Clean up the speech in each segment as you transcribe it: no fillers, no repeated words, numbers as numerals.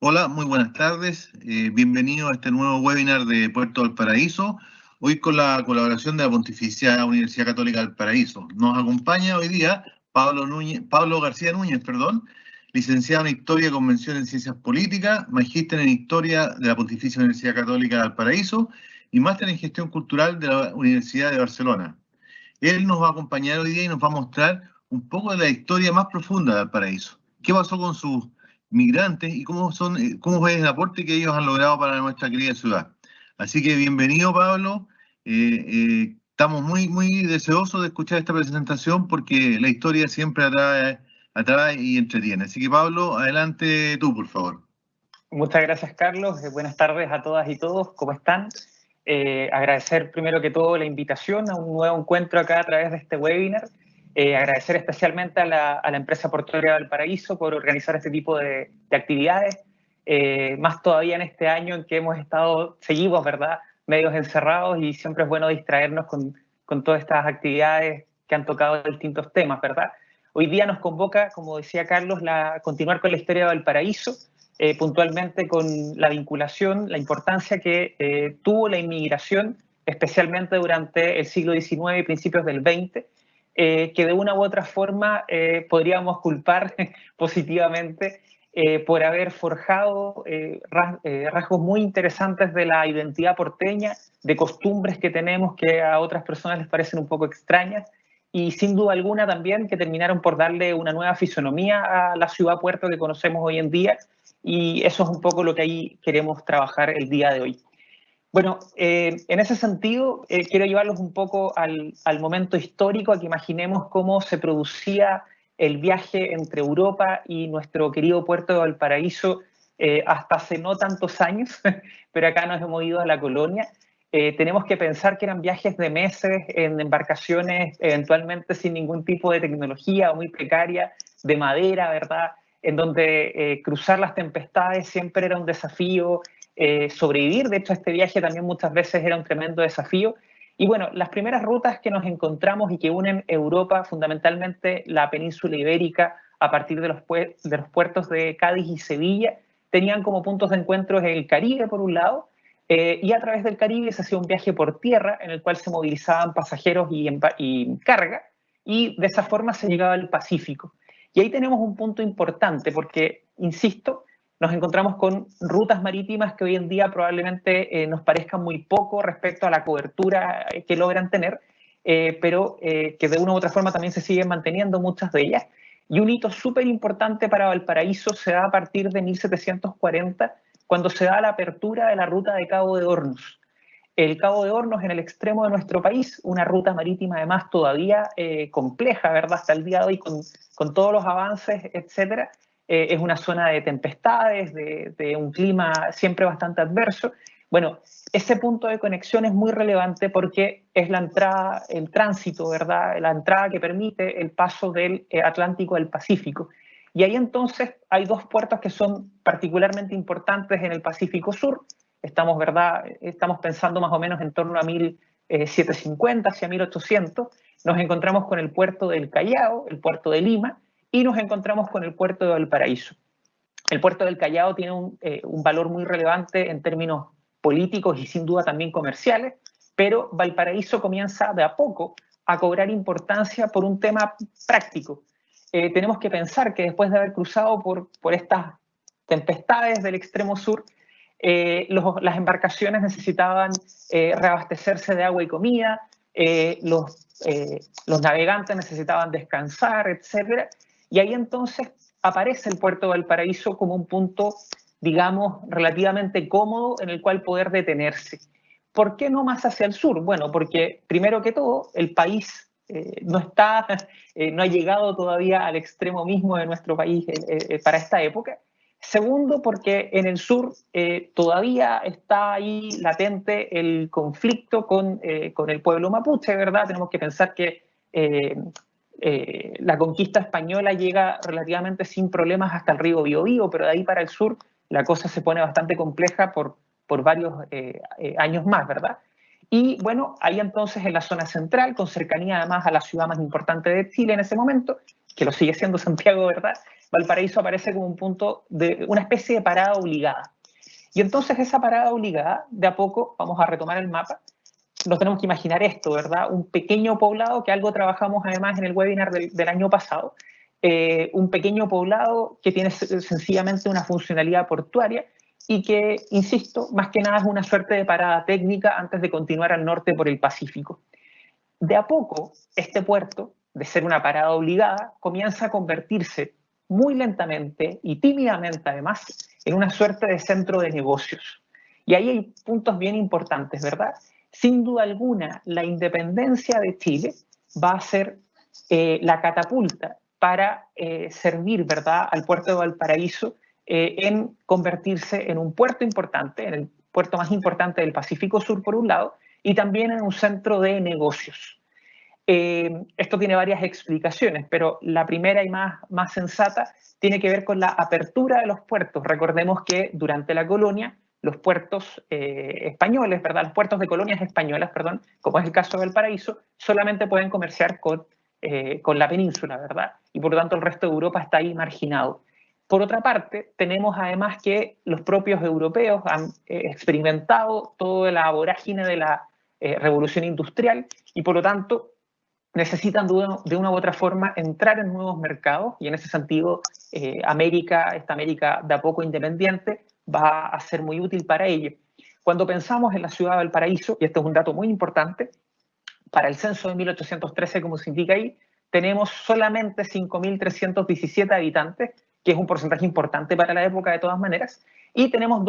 Hola, muy buenas tardes. Bienvenido a este nuevo webinar de Puerto Valparaíso. Hoy con la colaboración de la Pontificia Universidad Católica del Paraíso. Nos acompaña hoy día Pablo García Núñez, licenciado en Historia con mención en Ciencias Políticas, magíster en Historia de la Pontificia Universidad Católica del Paraíso y máster en Gestión Cultural de la Universidad de Barcelona. Él nos va a acompañar hoy día y nos va a mostrar un poco de la historia más profunda del paraíso. ¿Qué pasó con sus migrantes y cómo fue el aporte que ellos han logrado para nuestra querida ciudad? Así que bienvenido, Pablo. Estamos muy deseosos de escuchar esta presentación porque la historia siempre atrae y entretiene. Así que, Pablo, adelante tú, por favor. Muchas gracias, Carlos. Buenas tardes a todas y todos. ¿Cómo están? Agradecer primero que todo la invitación a un nuevo encuentro acá a través de este webinar. Agradecer especialmente a la empresa portuaria Valparaíso por organizar este tipo de actividades. Más todavía en este año en que seguimos, ¿verdad?, medios encerrados, y siempre es bueno distraernos con todas estas actividades que han tocado distintos temas, ¿verdad? Hoy día nos convoca, como decía Carlos, continuar con la historia de Valparaíso, puntualmente con la vinculación, la importancia que tuvo la inmigración, especialmente durante el siglo XIX y principios del XX, que de una u otra forma podríamos culpar positivamente por haber forjado rasgos muy interesantes de la identidad porteña, de costumbres que tenemos que a otras personas les parecen un poco extrañas, y sin duda alguna también que terminaron por darle una nueva fisonomía a la ciudad-puerto que conocemos hoy en día, y eso es un poco lo que ahí queremos trabajar el día de hoy. Bueno, en ese sentido, quiero llevarlos un poco al momento histórico, a que imaginemos cómo se producía el viaje entre Europa y nuestro querido puerto de Valparaíso hasta hace no tantos años, pero acá nos hemos ido a la colonia. Tenemos que pensar que eran viajes de meses en embarcaciones eventualmente sin ningún tipo de tecnología o muy precaria, de madera, ¿verdad?, en donde cruzar las tempestades siempre era un desafío, sobrevivir. De hecho, este viaje también muchas veces era un tremendo desafío. Y bueno, las primeras rutas que nos encontramos y que unen Europa, fundamentalmente la península ibérica, a partir de los puertos de Cádiz y Sevilla, tenían como puntos de encuentro el Caribe, por un lado, y a través del Caribe se hacía un viaje por tierra en el cual se movilizaban pasajeros y carga, y de esa forma se llegaba al Pacífico. Y ahí tenemos un punto importante porque, insisto, nos encontramos con rutas marítimas que hoy en día probablemente nos parezcan muy poco respecto a la cobertura que logran tener, pero que de una u otra forma también se siguen manteniendo muchas de ellas. Y un hito súper importante para Valparaíso se da a partir de 1740, cuando se da la apertura de la ruta de Cabo de Hornos. El Cabo de Hornos en el extremo de nuestro país, una ruta marítima además todavía compleja, ¿verdad?, hasta el día de hoy, con todos los avances, etcétera. Es una zona de tempestades, de un clima siempre bastante adverso. Bueno, ese punto de conexión es muy relevante porque es la entrada, el tránsito, ¿verdad?, la entrada que permite el paso del Atlántico al Pacífico. Y ahí entonces hay dos puertos que son particularmente importantes en el Pacífico Sur. Estamos, ¿verdad?, estamos pensando más o menos en torno a 1750 hacia 1800. Nos encontramos con el puerto del Callao, el puerto de Lima, y nos encontramos con el puerto de Valparaíso. El puerto del Callao tiene un valor muy relevante en términos políticos y sin duda también comerciales, pero Valparaíso comienza de a poco a cobrar importancia por un tema práctico. Tenemos que pensar que después de haber cruzado por estas tempestades del extremo sur, las embarcaciones necesitaban reabastecerse de agua y comida, los navegantes necesitaban descansar, etc. Y ahí entonces aparece el puerto de Valparaíso como un punto, digamos, relativamente cómodo en el cual poder detenerse. ¿Por qué no más hacia el sur? Bueno, porque primero que todo, el país no ha llegado todavía al extremo mismo de nuestro país para esta época. Segundo, porque en el sur todavía está ahí latente el conflicto con el pueblo mapuche, ¿verdad? Tenemos que pensar que la conquista española llega relativamente sin problemas hasta el río Biobío, pero de ahí para el sur la cosa se pone bastante compleja por varios años más, ¿verdad? Y bueno, ahí entonces en la zona central, con cercanía además a la ciudad más importante de Chile en ese momento, que lo sigue siendo Santiago, ¿verdad?, Valparaíso aparece como un punto de una especie de parada obligada. Y entonces esa parada obligada, de a poco, vamos a retomar el mapa, nos tenemos que imaginar esto, ¿verdad? Un pequeño poblado, que algo trabajamos además en el webinar del año pasado, un pequeño poblado que tiene sencillamente una funcionalidad portuaria y que, insisto, más que nada es una suerte de parada técnica antes de continuar al norte por el Pacífico. De a poco, este puerto, de ser una parada obligada, comienza a convertirse muy lentamente y tímidamente además en una suerte de centro de negocios. Y ahí hay puntos bien importantes, ¿verdad? Sin duda alguna, la independencia de Chile va a ser la catapulta para servir, ¿verdad?, al puerto de Valparaíso en convertirse en un puerto importante, en el puerto más importante del Pacífico Sur por un lado, y también en un centro de negocios. Esto tiene varias explicaciones, pero la primera y más sensata tiene que ver con la apertura de los puertos. Recordemos que durante la colonia, los puertos españoles, ¿verdad? Los puertos de colonias españolas, perdón, como es el caso de Valparaíso, solamente pueden comerciar con la península, ¿verdad? Y por lo tanto el resto de Europa está ahí marginado. Por otra parte, tenemos además que los propios europeos han experimentado toda la vorágine de la revolución industrial y por lo tanto necesitan de una u otra forma entrar en nuevos mercados y en ese sentido esta América de a poco independiente va a ser muy útil para ello. Cuando pensamos en la ciudad de Valparaíso, y esto es un dato muy importante, para el censo de 1813, como se indica ahí, tenemos solamente 5.317 habitantes, que es un porcentaje importante para la época de todas maneras, y tenemos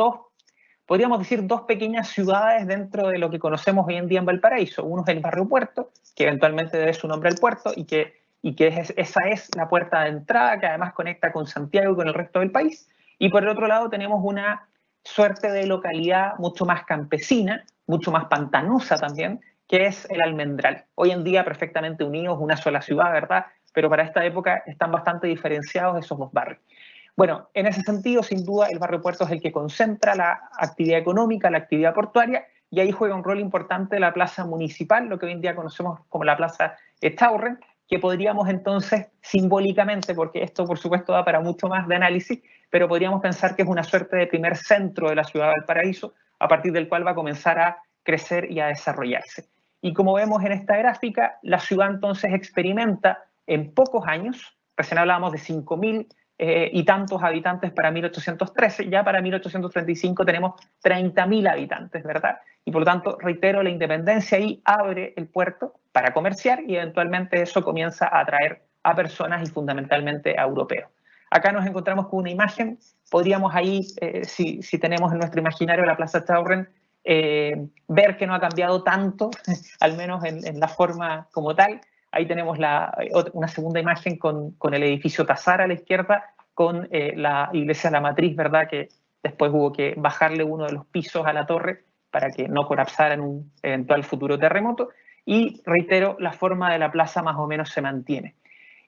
podríamos decir, dos pequeñas ciudades dentro de lo que conocemos hoy en día en Valparaíso. Uno es el barrio Puerto, que eventualmente debe su nombre al puerto, esa es la puerta de entrada que además conecta con Santiago y con el resto del país. Y por el otro lado tenemos una suerte de localidad mucho más campesina, mucho más pantanosa también, que es el Almendral. Hoy en día perfectamente unidos, una sola ciudad, ¿verdad? Pero para esta época están bastante diferenciados esos dos barrios. Bueno, en ese sentido, sin duda, el barrio Puerto es el que concentra la actividad económica, la actividad portuaria, y ahí juega un rol importante la plaza municipal, lo que hoy en día conocemos como la plaza Echaurren, que podríamos entonces simbólicamente, porque esto por supuesto da para mucho más de análisis, pero podríamos pensar que es una suerte de primer centro de la ciudad de Valparaíso, a partir del cual va a comenzar a crecer y a desarrollarse. Y como vemos en esta gráfica, la ciudad entonces experimenta en pocos años, recién hablábamos de 5.000 y tantos habitantes para 1813, ya para 1835 tenemos 30.000 habitantes, ¿verdad? Y por lo tanto, reitero, la independencia ahí abre el puerto para comerciar y eventualmente eso comienza a atraer a personas y fundamentalmente a europeos. Acá nos encontramos con una imagen, podríamos ahí, si tenemos en nuestro imaginario la Plaza Echaurren, ver que no ha cambiado tanto, al menos en la forma como tal. Ahí tenemos una segunda imagen con el edificio Tazara a la izquierda, con la iglesia de la Matriz, ¿verdad? Que después hubo que bajarle uno de los pisos a la torre para que no colapsara en un eventual futuro terremoto. Y reitero, la forma de la plaza más o menos se mantiene.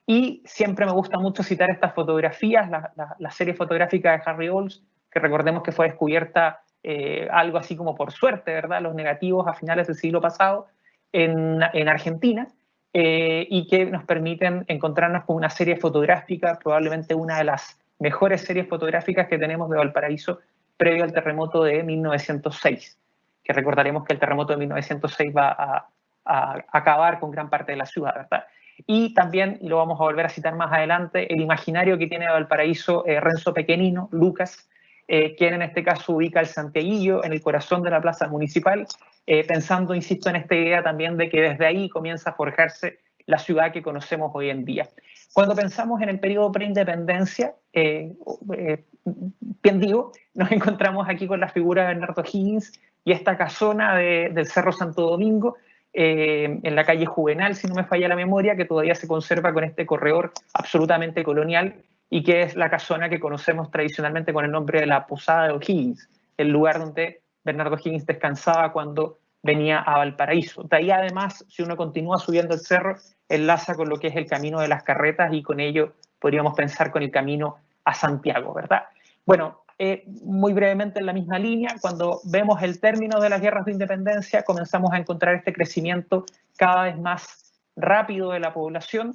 Y siempre me gusta mucho citar estas fotografías, la serie fotográfica de Harry Olds, que recordemos que fue descubierta algo así como por suerte, ¿verdad? Los negativos a finales del siglo pasado en Argentina. Y que nos permiten encontrarnos con una serie fotográfica, probablemente una de las mejores series fotográficas que tenemos de Valparaíso previo al terremoto de 1906, que recordaremos que el terremoto de 1906 va a acabar con gran parte de la ciudad, ¿verdad? Y también, y lo vamos a volver a citar más adelante, el imaginario que tiene de Valparaíso Renzo Pequenino, Lucas, quien en este caso ubica el Santiaguillo en el corazón de la plaza municipal, pensando, insisto, en esta idea también de que desde ahí comienza a forjarse la ciudad que conocemos hoy en día. Cuando pensamos en el periodo preindependencia, bien digo, nos encontramos aquí con la figura de Bernardo Higgins y esta casona del Cerro Santo Domingo, en la calle Juvenal, si no me falla la memoria, que todavía se conserva con este corredor absolutamente colonial y que es la casona que conocemos tradicionalmente con el nombre de la Posada de O'Higgins, el lugar donde Bernardo Higgins descansaba cuando venía a Valparaíso. De ahí además, si uno continúa subiendo el cerro, enlaza con lo que es el camino de las carretas y con ello podríamos pensar con el camino a Santiago, ¿verdad? Bueno, muy brevemente en la misma línea, cuando vemos el término de las guerras de independencia, comenzamos a encontrar este crecimiento cada vez más rápido de la población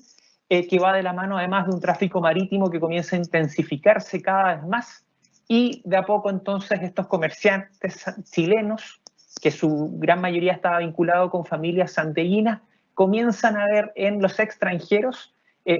que va de la mano además de un tráfico marítimo que comienza a intensificarse cada vez más, y de a poco entonces estos comerciantes chilenos, que su gran mayoría estaba vinculado con familias santellinas, comienzan a ver en los extranjeros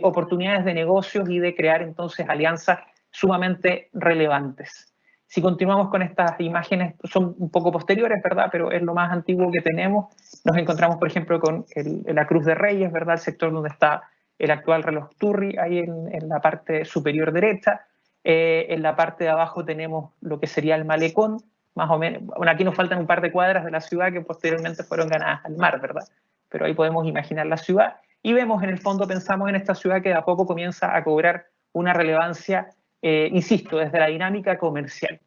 oportunidades de negocios y de crear entonces alianzas sumamente relevantes. Si continuamos con estas imágenes, son un poco posteriores, ¿verdad? Pero es lo más antiguo que tenemos. Nos encontramos, por ejemplo, con la Cruz de Reyes, ¿verdad? El sector donde está el actual reloj Turri, ahí en la parte superior derecha. En la parte de abajo tenemos lo que sería el malecón, más o menos. Bueno, aquí nos faltan un par de cuadras de la ciudad que posteriormente fueron ganadas al mar, ¿verdad? Pero ahí podemos imaginar la ciudad. Y vemos, en el fondo, pensamos en esta ciudad que de a poco comienza a cobrar una relevancia, insisto, desde la dinámica comercial.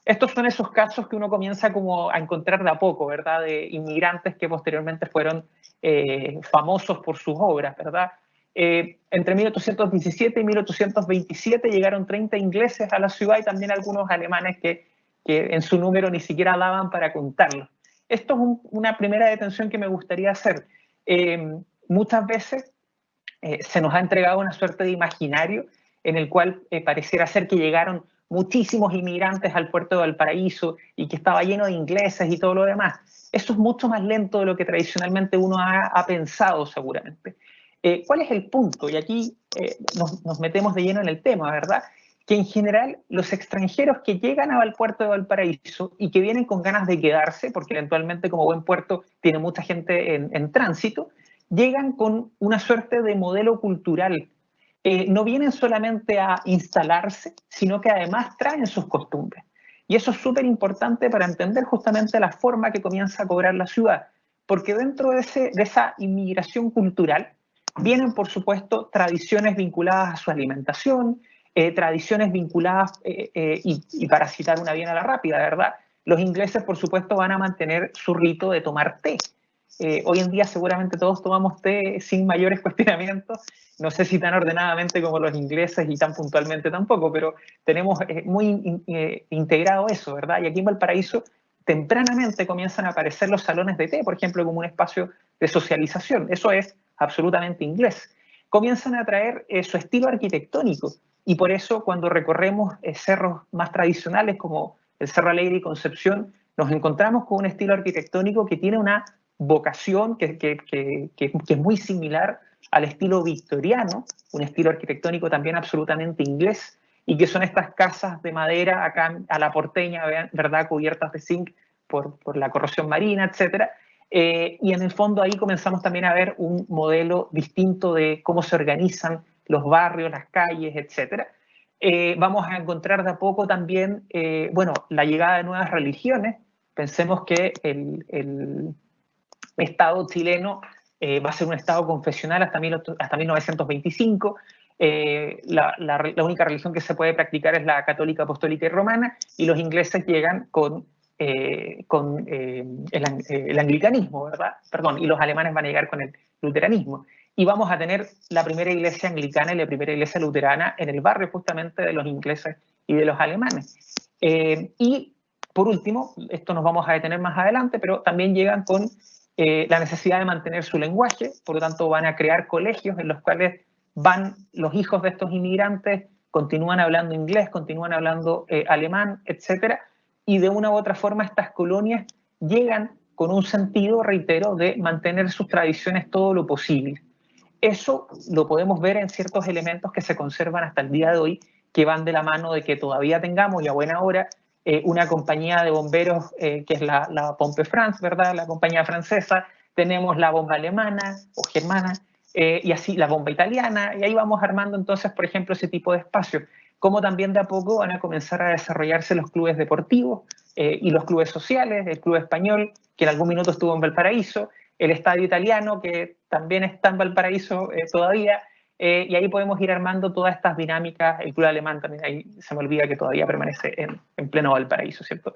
Estos son esos casos que uno comienza como a encontrar de a poco, ¿verdad? De inmigrantes que posteriormente fueron famosos por sus obras, ¿verdad? Entre 1817 y 1827 llegaron 30 ingleses a la ciudad y también algunos alemanes que en su número ni siquiera daban para contarlos. Esto es una primera detención que me gustaría hacer. Muchas veces se nos ha entregado una suerte de imaginario en el cual pareciera ser que llegaron muchísimos inmigrantes al puerto de Valparaíso y que estaba lleno de ingleses y todo lo demás. Eso es mucho más lento de lo que tradicionalmente uno ha pensado seguramente. ¿Cuál es el punto? Y aquí nos metemos de lleno en el tema, ¿verdad? Que en general los extranjeros que llegan al puerto de Valparaíso y que vienen con ganas de quedarse, porque eventualmente como buen puerto tiene mucha gente en tránsito, llegan con una suerte de modelo cultural. No vienen solamente a instalarse, sino que además traen sus costumbres. Y eso es súper importante para entender justamente la forma que comienza a cobrar la ciudad, porque dentro de esa inmigración cultural vienen, por supuesto, tradiciones vinculadas a su alimentación, tradiciones vinculadas, y para citar una bien a la rápida, ¿verdad? Los ingleses, por supuesto, van a mantener su rito de tomar té. Hoy en día seguramente todos tomamos té sin mayores cuestionamientos, no sé si tan ordenadamente como los ingleses y tan puntualmente tampoco, pero tenemos muy integrado eso, ¿verdad? Y aquí en Valparaíso tempranamente comienzan a aparecer los salones de té, por ejemplo, como un espacio de socialización. Eso es absolutamente inglés. Comienzan a traer su estilo arquitectónico y por eso cuando recorremos cerros más tradicionales como el Cerro Alegre y Concepción, nos encontramos con un estilo arquitectónico que tiene una vocación que es muy similar al estilo victoriano, un estilo arquitectónico también absolutamente inglés, y que son estas casas de madera acá a la porteña, ¿verdad?, cubiertas de zinc por la corrosión marina, etcétera. Y en el fondo ahí comenzamos también a ver un modelo distinto de cómo se organizan los barrios, las calles, etcétera. Vamos a encontrar de a poco también, bueno, la llegada de nuevas religiones. Pensemos que el Estado chileno va a ser un Estado confesional hasta 1925. La única religión que se puede practicar es la católica, apostólica y romana, y los ingleses llegan con el anglicanismo, ¿verdad? Perdón, y los alemanes van a llegar con el luteranismo. Y vamos a tener la primera iglesia anglicana y la primera iglesia luterana en el barrio justamente de los ingleses y de los alemanes. Y por último, esto nos vamos a detener más adelante, pero también llegan con la necesidad de mantener su lenguaje, por lo tanto van a crear colegios en los cuales van los hijos de estos inmigrantes, continúan hablando inglés, continúan hablando alemán, etcétera, y de una u otra forma estas colonias llegan con un sentido, reitero, de mantener sus tradiciones todo lo posible. Eso lo podemos ver en ciertos elementos que se conservan hasta el día de hoy, que van de la mano de que todavía tengamos, y a buena hora, una compañía de bomberos que es la Pompe France, ¿verdad? La compañía francesa, tenemos la bomba alemana o germana, y así la bomba italiana, y ahí vamos armando entonces, por ejemplo, ese tipo de espacios. Como también de a poco van a comenzar a desarrollarse los clubes deportivos y los clubes sociales, el club español, que en algún minuto estuvo en Valparaíso, el estadio italiano, que también está en Valparaíso todavía, y ahí podemos ir armando todas estas dinámicas. El club alemán también, ahí se me olvida que todavía permanece en pleno Valparaíso, ¿cierto?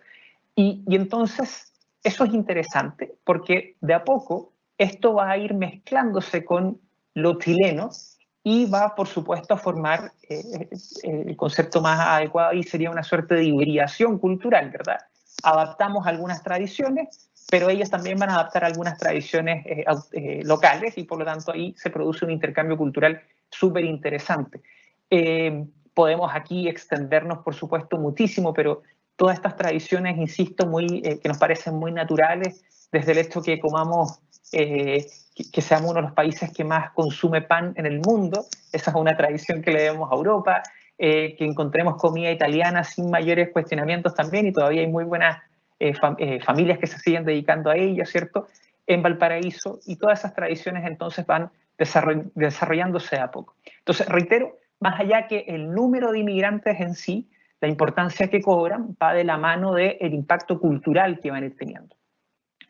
Y entonces eso es interesante porque de a poco esto va a ir mezclándose con lo chileno y va, por supuesto, a formar el concepto más adecuado ahí sería una suerte de hibridación cultural, ¿verdad? Adaptamos algunas tradiciones, pero ellos también van a adaptar algunas tradiciones locales y por lo tanto ahí se produce un intercambio cultural súper interesante. Podemos aquí extendernos, por supuesto, muchísimo, pero todas estas tradiciones, insisto, que nos parecen muy naturales, desde el hecho que comamos, que seamos uno de los países que más consume pan en el mundo, esa es una tradición que le debemos a Europa, que encontremos comida italiana sin mayores cuestionamientos también, y todavía hay muy buenas familias que se siguen dedicando a ello, ¿cierto?, en Valparaíso, y todas esas tradiciones entonces van desarrollándose a poco. Entonces, reitero, más allá que el número de inmigrantes en sí, la importancia que cobran va de la mano del impacto cultural que van a ir teniendo.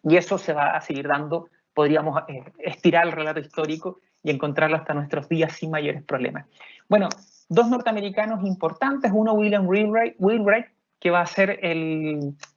Y eso se va a seguir dando, podríamos estirar el relato histórico y encontrarlo hasta nuestros días sin mayores problemas. Bueno, dos norteamericanos importantes, uno William Wheelwright, que va a ser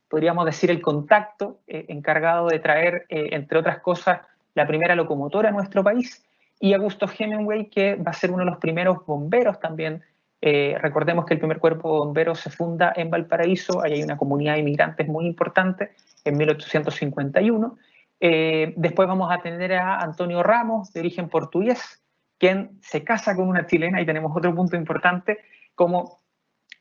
podríamos decir, el contacto encargado de traer, entre otras cosas, la primera locomotora a nuestro país, y Augusto Hemingway, que va a ser uno de los primeros bomberos también. Recordemos que el primer cuerpo de bomberos se funda en Valparaíso, ahí hay una comunidad de inmigrantes muy importante, en 1851. Después vamos a tener a Antonio Ramos, de origen portugués, quien se casa con una chilena, y tenemos otro punto importante, como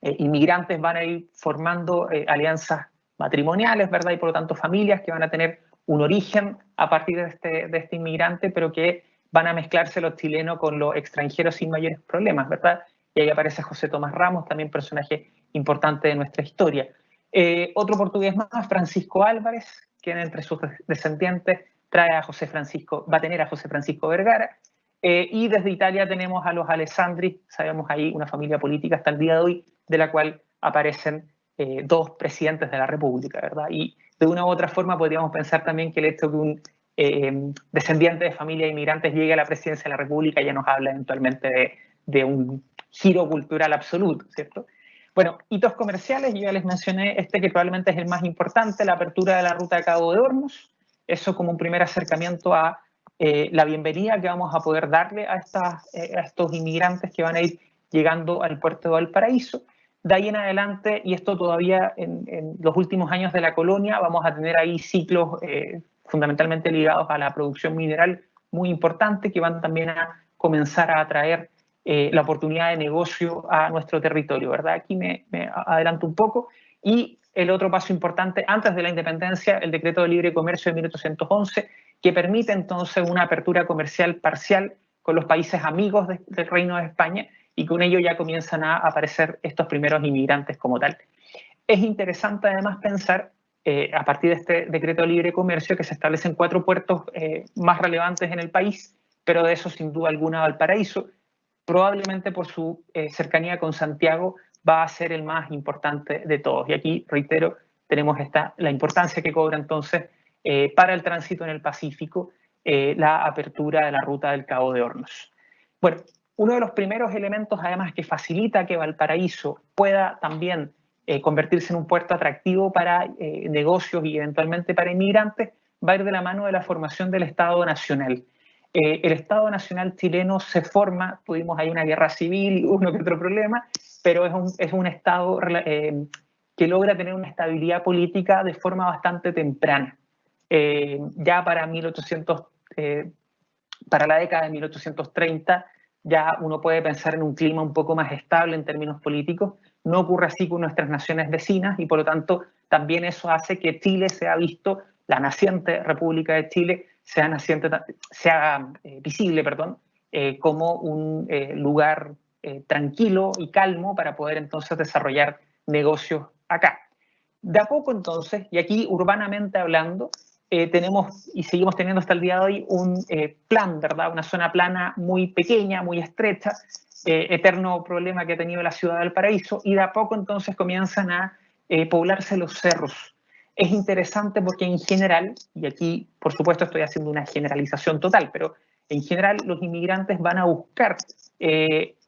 inmigrantes van a ir formando alianzas matrimoniales, ¿verdad? Y por lo tanto familias que van a tener un origen a partir de este inmigrante, pero que van a mezclarse los chilenos con los extranjeros sin mayores problemas, ¿verdad? Y ahí aparece José Tomás Ramos, también personaje importante de nuestra historia. Otro portugués más, Francisco Álvarez, quien entre sus descendientes va a tener a José Francisco Vergara. Y desde Italia tenemos a los Alessandri, sabemos ahí una familia política hasta el día de hoy, de la cual aparecen dos presidentes de la República, ¿verdad? Y de una u otra forma podríamos pensar también que el hecho de que un descendiente de familia de inmigrantes llegue a la presidencia de la República ya nos habla eventualmente de un giro cultural absoluto, ¿cierto? Bueno, hitos comerciales, yo ya les mencioné que probablemente es el más importante, la apertura de la ruta de Cabo de Hornos, eso como un primer acercamiento a la bienvenida que vamos a poder darle a estos inmigrantes que van a ir llegando al puerto de Valparaíso. De ahí en adelante, y esto todavía en los últimos años de la colonia, vamos a tener ahí ciclos fundamentalmente ligados a la producción mineral muy importante, que van también a comenzar a atraer la oportunidad de negocio a nuestro territorio, ¿verdad? Aquí me adelanto un poco. Y el otro paso importante, antes de la independencia, el Decreto de Libre Comercio de 1811, que permite entonces una apertura comercial parcial con los países amigos del Reino de España, y con ello ya comienzan a aparecer estos primeros inmigrantes como tal. Es interesante además pensar, a partir de este decreto de libre comercio, que se establecen 4 puertos más relevantes en el país, pero de eso sin duda alguna Valparaíso, probablemente por su cercanía con Santiago, va a ser el más importante de todos. Y aquí, reitero, tenemos la importancia que cobra entonces para el tránsito en el Pacífico la apertura de la ruta del Cabo de Hornos. Bueno, uno de los primeros elementos, además, que facilita que Valparaíso pueda también convertirse en un puerto atractivo para negocios y eventualmente para inmigrantes, va a ir de la mano de la formación del Estado Nacional. El Estado Nacional chileno se forma, tuvimos ahí una guerra civil y uno que otro problema, pero es un Estado que logra tener una estabilidad política de forma bastante temprana. Ya para la década de 1830, ya uno puede pensar en un clima un poco más estable en términos políticos. No ocurre así con nuestras naciones vecinas, y por lo tanto también eso hace que Chile sea visto, la naciente República de Chile, sea visible, como un lugar tranquilo y calmo para poder entonces desarrollar negocios acá. De a poco entonces, y aquí urbanamente hablando, tenemos y seguimos teniendo hasta el día de hoy un plan, ¿verdad? Una zona plana muy pequeña, muy estrecha, eterno problema que ha tenido la ciudad de Valparaíso, y de a poco entonces comienzan a poblarse los cerros. Es interesante porque en general, y aquí por supuesto estoy haciendo una generalización total, pero en general los inmigrantes van a buscar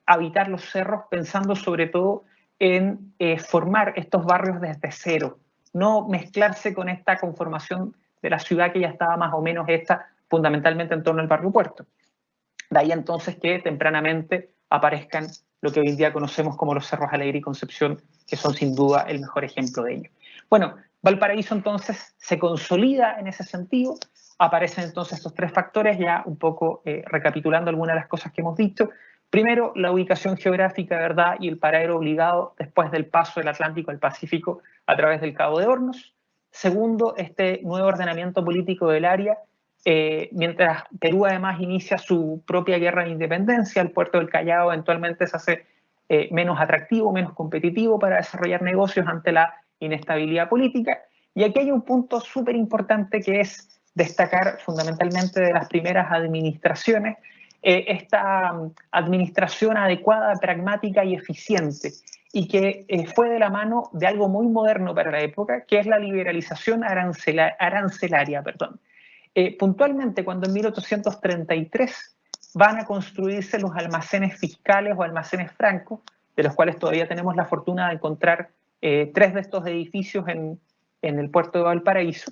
habitar los cerros pensando sobre todo en formar estos barrios desde cero, no mezclarse con esta conformación de la ciudad que ya estaba más o menos hecha fundamentalmente en torno al barrio puerto. De ahí entonces que tempranamente aparezcan lo que hoy en día conocemos como los Cerros Alegre y Concepción, que son sin duda el mejor ejemplo de ello. Bueno, Valparaíso entonces se consolida en ese sentido, aparecen entonces estos 3 factores, ya un poco recapitulando algunas de las cosas que hemos dicho. Primero, la ubicación geográfica, ¿verdad? Y el paradero obligado después del paso del Atlántico al Pacífico a través del Cabo de Hornos. Segundo, este nuevo ordenamiento político del área, mientras Perú además inicia su propia guerra de independencia, el puerto del Callao eventualmente se hace menos atractivo, menos competitivo para desarrollar negocios ante la inestabilidad política. Y aquí hay un punto súper importante que es destacar fundamentalmente de las primeras administraciones, esta administración adecuada, pragmática y eficiente, y que fue de la mano de algo muy moderno para la época, que es la liberalización arancelaria. Puntualmente, cuando en 1833 van a construirse los almacenes fiscales o almacenes francos, de los cuales todavía tenemos la fortuna de encontrar 3 de estos edificios en el puerto de Valparaíso,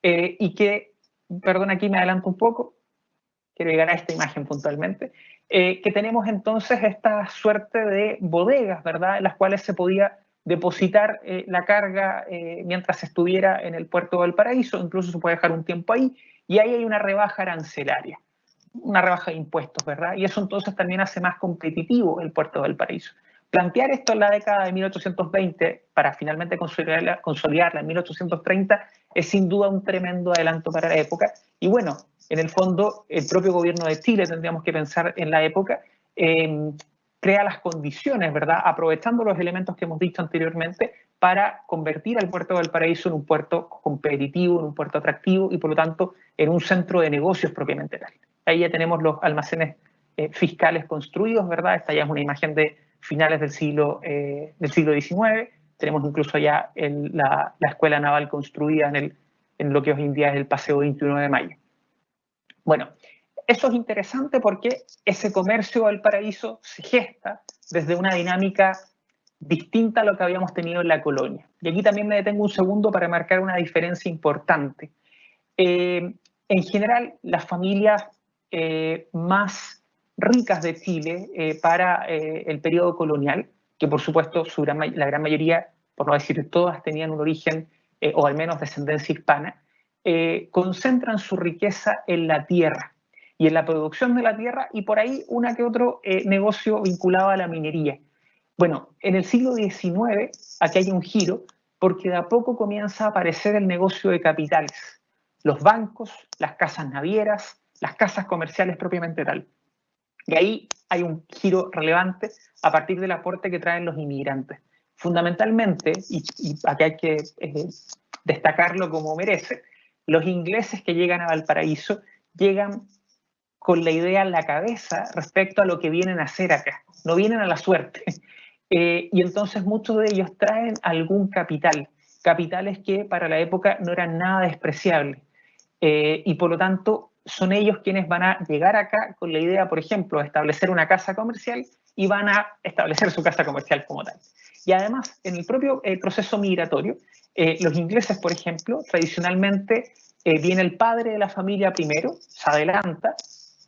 y que, perdón, aquí me adelanto un poco, quiero llegar a esta imagen puntualmente, que tenemos entonces esta suerte de bodegas, ¿verdad?, en las cuales se podía depositar la carga mientras estuviera en el puerto de Valparaíso, incluso se puede dejar un tiempo ahí, y ahí hay una rebaja arancelaria, una rebaja de impuestos, ¿verdad? Y eso entonces también hace más competitivo el puerto de Valparaíso. Plantear esto en la década de 1820 para finalmente consolidarla en 1830 es sin duda un tremendo adelanto para la época. Y bueno, en el fondo, el propio gobierno de Chile, tendríamos que pensar en la época, crea las condiciones, ¿verdad?, aprovechando los elementos que hemos dicho anteriormente, para convertir al puerto de Valparaíso en un puerto competitivo, en un puerto atractivo y, por lo tanto, en un centro de negocios propiamente tal. Ahí ya tenemos los almacenes fiscales construidos, ¿verdad? Esta ya es una imagen de finales del siglo XIX. Tenemos incluso ya la escuela naval construida en lo que hoy en día es el Paseo 21 de Mayo. Bueno, eso es interesante porque ese comercio del paraíso se gesta desde una dinámica distinta a lo que habíamos tenido en la colonia. Y aquí también me detengo un segundo para marcar una diferencia importante. En general, las familias más ricas de Chile para el periodo colonial, que por supuesto la gran mayoría, por no decir todas, tenían un origen o al menos descendencia hispana, concentran su riqueza en la tierra y en la producción de la tierra, y por ahí una que otro negocio vinculado a la minería. Bueno, en el siglo XIX aquí hay un giro porque de a poco comienza a aparecer el negocio de capitales, los bancos, las casas navieras, las casas comerciales propiamente tal. Y ahí hay un giro relevante a partir del aporte que traen los inmigrantes. Fundamentalmente, y aquí hay que destacarlo como merece, los ingleses que llegan a Valparaíso llegan con la idea en la cabeza respecto a lo que vienen a hacer acá. No vienen a la suerte. Y entonces muchos de ellos traen algún capital, capitales que para la época no eran nada despreciables. Y por lo tanto son ellos quienes van a llegar acá con la idea, por ejemplo, de establecer una casa comercial, y van a establecer su casa comercial como tal. Y además, en el propio proceso migratorio, los ingleses, por ejemplo, tradicionalmente viene el padre de la familia primero, se adelanta,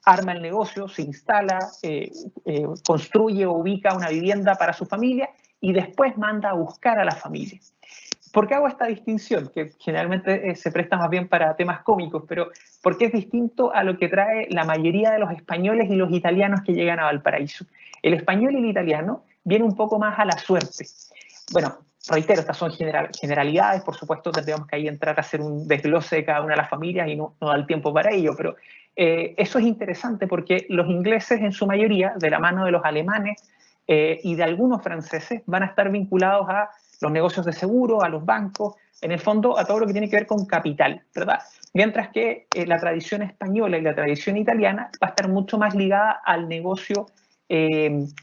arma el negocio, se instala, construye o ubica una vivienda para su familia y después manda a buscar a la familia. ¿Por qué hago esta distinción? Que generalmente se presta más bien para temas cómicos, pero porque es distinto a lo que trae la mayoría de los españoles y los italianos que llegan a Valparaíso. El español y el italiano vienen un poco más a la suerte. Bueno, reitero, estas son generalidades, por supuesto tendríamos que ahí entrar a hacer un desglose de cada una de las familias y no da el tiempo para ello, pero eso es interesante porque los ingleses en su mayoría, de la mano de los alemanes y de algunos franceses, van a estar vinculados a los negocios de seguro, a los bancos, en el fondo a todo lo que tiene que ver con capital, ¿verdad? Mientras que la tradición española y la tradición italiana va a estar mucho más ligada al negocio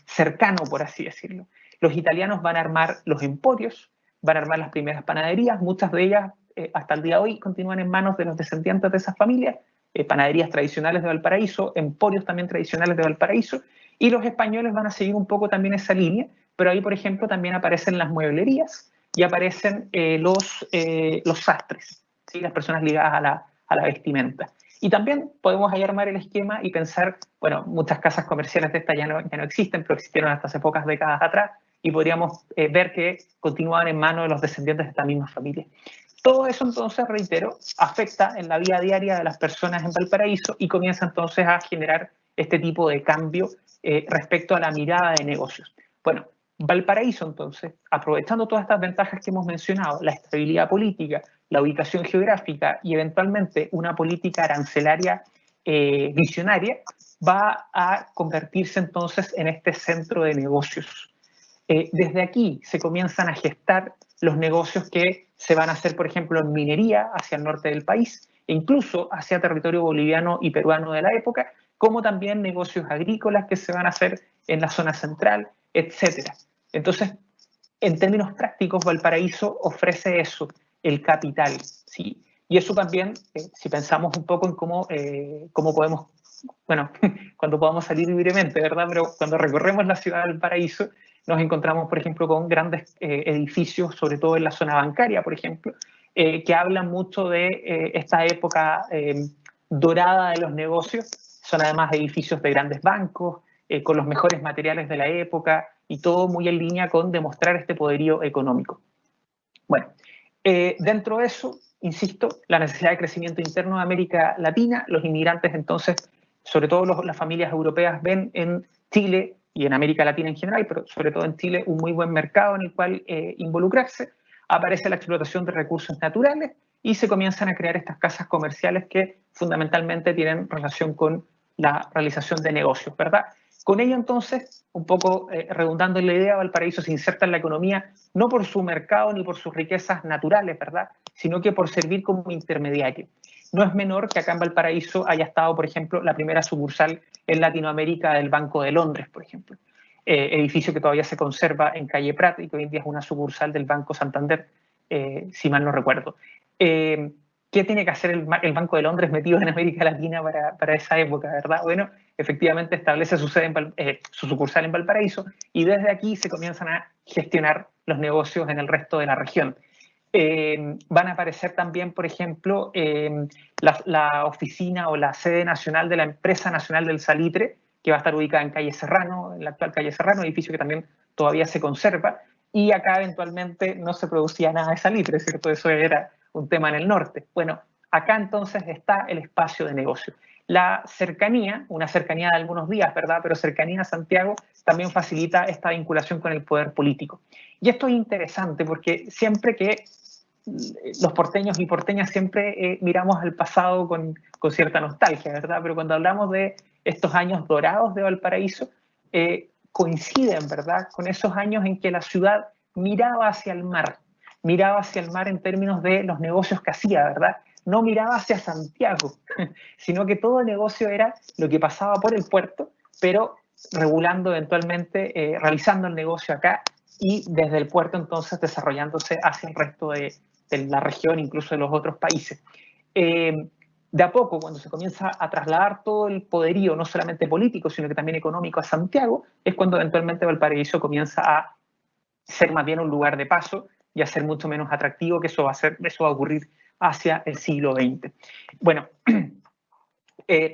cercano, por así decirlo. Los italianos van a armar los emporios, van a armar las primeras panaderías, muchas de ellas hasta el día de hoy continúan en manos de los descendientes de esas familias, panaderías tradicionales de Valparaíso, emporios también tradicionales de Valparaíso, y los españoles van a seguir un poco también esa línea, pero ahí, por ejemplo, también aparecen las mueblerías y aparecen los sastres, ¿sí? Las personas ligadas a la vestimenta. Y también podemos ahí armar el esquema y pensar, bueno, muchas casas comerciales de estas ya no existen, pero existieron hasta hace pocas décadas atrás, y podríamos ver que continuaban en manos de los descendientes de esta misma familia. Todo eso, entonces, reitero, afecta en la vida diaria de las personas en Valparaíso y comienza entonces a generar este tipo de cambio respecto a la mirada de negocios. Bueno, Valparaíso, entonces, aprovechando todas estas ventajas que hemos mencionado, la estabilidad política, la ubicación geográfica y eventualmente una política arancelaria visionaria, va a convertirse entonces en este centro de negocios. Desde aquí se comienzan a gestar los negocios que se van a hacer, por ejemplo, en minería hacia el norte del país, e incluso hacia territorio boliviano y peruano de la época, como también negocios agrícolas que se van a hacer en la zona central, etcétera. Entonces, en términos prácticos, Valparaíso ofrece eso, el capital, ¿sí? Y eso también, si pensamos un poco en cómo podemos, bueno, cuando podamos salir libremente, ¿verdad? Pero cuando recorremos la ciudad de Valparaíso, nos encontramos, por ejemplo, con grandes edificios, sobre todo en la zona bancaria, por ejemplo, que hablan mucho de esta época dorada de los negocios. Son además edificios de grandes bancos, con los mejores materiales de la época, y todo muy en línea con demostrar este poderío económico. Bueno, dentro de eso, insisto, la necesidad de crecimiento interno de América Latina, los inmigrantes entonces, sobre todo las familias europeas, ven en Chile y en América Latina en general, pero sobre todo en Chile, un muy buen mercado en el cual involucrarse. Aparece la explotación de recursos naturales y se comienzan a crear estas casas comerciales que fundamentalmente tienen relación con la realización de negocios, ¿verdad? Con ello, entonces, un poco redundando en la idea, Valparaíso se inserta en la economía no por su mercado ni por sus riquezas naturales, ¿verdad?, sino que por servir como intermediario. No es menor que acá en Valparaíso haya estado, por ejemplo, la primera sucursal en Latinoamérica del Banco de Londres, por ejemplo, edificio que todavía se conserva en Calle Prat y que hoy en día es una sucursal del Banco Santander, si mal no recuerdo. ¿Qué tiene que hacer el Banco de Londres metido en América Latina para esa época, verdad? Bueno, efectivamente establece su sucursal en Valparaíso y desde aquí se comienzan a gestionar los negocios en el resto de la región. Van a aparecer también, por ejemplo, la oficina o la sede nacional de la Empresa Nacional del Salitre, que va a estar ubicada en Calle Serrano, en la actual Calle Serrano, edificio que también todavía se conserva, y acá eventualmente no se producía nada de salitre, ¿cierto? Eso era un tema en el norte. Bueno, acá entonces está el espacio de negocio. La cercanía, una cercanía de algunos días, ¿verdad? Pero cercanía a Santiago también facilita esta vinculación con el poder político. Y esto es interesante porque siempre que los porteños y porteñas siempre miramos al pasado con cierta nostalgia, ¿verdad? Pero cuando hablamos de estos años dorados de Valparaíso, coinciden, ¿verdad?, con esos años en que la ciudad miraba hacia el mar en términos de los negocios que hacía, ¿verdad? No miraba hacia Santiago, sino que todo el negocio era lo que pasaba por el puerto, pero regulando eventualmente, realizando el negocio acá y desde el puerto entonces desarrollándose hacia el resto de la región, incluso de los otros países. De a poco, cuando se comienza a trasladar todo el poderío, no solamente político, sino que también económico a Santiago, es cuando eventualmente Valparaíso comienza a ser más bien un lugar de paso y a ser mucho menos atractivo, que eso va a ocurrir hacia el siglo XX. Bueno,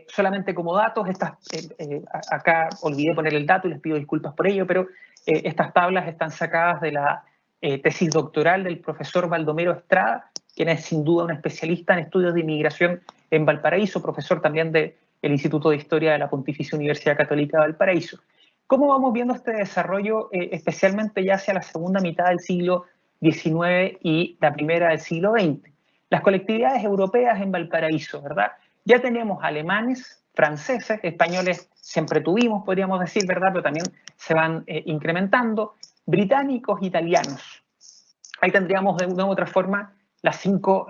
solamente como datos, acá olvidé poner el dato y les pido disculpas por ello, pero estas tablas están sacadas de la tesis doctoral del profesor Baldomero Estrada, quien es sin duda un especialista en estudios de inmigración en Valparaíso, profesor también del Instituto de Historia de la Pontificia Universidad Católica de Valparaíso. ¿Cómo vamos viendo este desarrollo, especialmente ya hacia la segunda mitad del siglo XIX y la primera del siglo XX? Las colectividades europeas en Valparaíso, ¿verdad? Ya tenemos alemanes, franceses, españoles siempre tuvimos, podríamos decir, ¿verdad? Pero también se van incrementando, británicos, italianos. Ahí tendríamos de una u otra forma las 5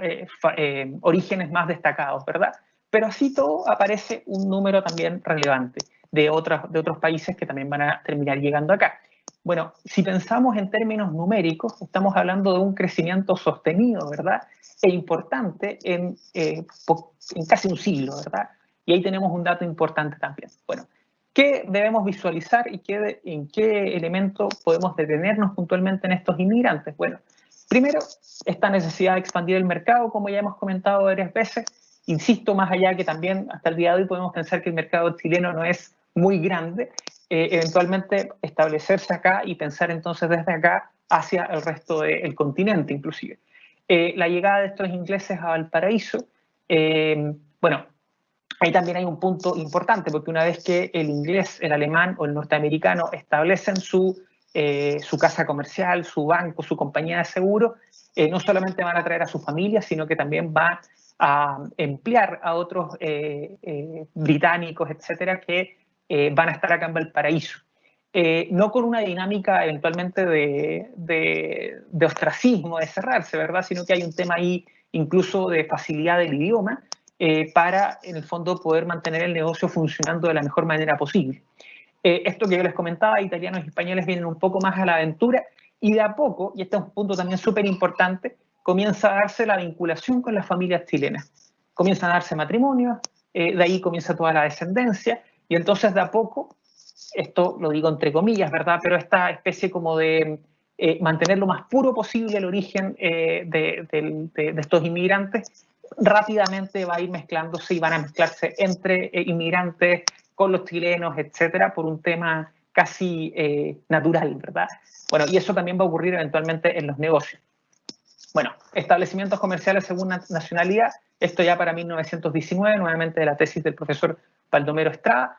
orígenes más destacados, ¿verdad? Pero así todo aparece un número también relevante de otros países que también van a terminar llegando acá. Bueno, si pensamos en términos numéricos, estamos hablando de un crecimiento sostenido, ¿verdad?, e importante en casi un siglo, ¿verdad? Y ahí tenemos un dato importante también. Bueno, ¿qué debemos visualizar y en qué elemento podemos detenernos puntualmente en estos inmigrantes? Bueno, primero, esta necesidad de expandir el mercado, como ya hemos comentado varias veces. Insisto, más allá que también hasta el día de hoy podemos pensar que el mercado chileno no es muy grande, eventualmente establecerse acá y pensar entonces desde acá hacia el resto del continente inclusive. La llegada de estos ingleses a Valparaíso, bueno, ahí también hay un punto importante, porque una vez que el inglés, el alemán o el norteamericano establecen su casa comercial, su banco, su compañía de seguro, no solamente van a traer a su familia, sino que también van a emplear a otros británicos, etcétera, que van a estar acá en Valparaíso. No con una dinámica eventualmente de ostracismo, de cerrarse, ¿verdad? Sino que hay un tema ahí incluso de facilidad del idioma para, en el fondo, poder mantener el negocio funcionando de la mejor manera posible. Esto que yo les comentaba, italianos y españoles vienen un poco más a la aventura y de a poco, y este es un punto también súper importante, comienza a darse la vinculación con las familias chilenas. Comienzan a darse matrimonios, de ahí comienza toda la descendencia, y entonces de a poco, esto lo digo entre comillas, ¿verdad? Pero esta especie como de mantener lo más puro posible el origen de estos inmigrantes, rápidamente va a ir mezclándose y van a mezclarse entre inmigrantes con los chilenos, etcétera, por un tema casi natural, ¿verdad? Bueno, y eso también va a ocurrir eventualmente en los negocios. Bueno, establecimientos comerciales según nacionalidad, esto ya para 1919, nuevamente de la tesis del profesor Baldomero Estrada.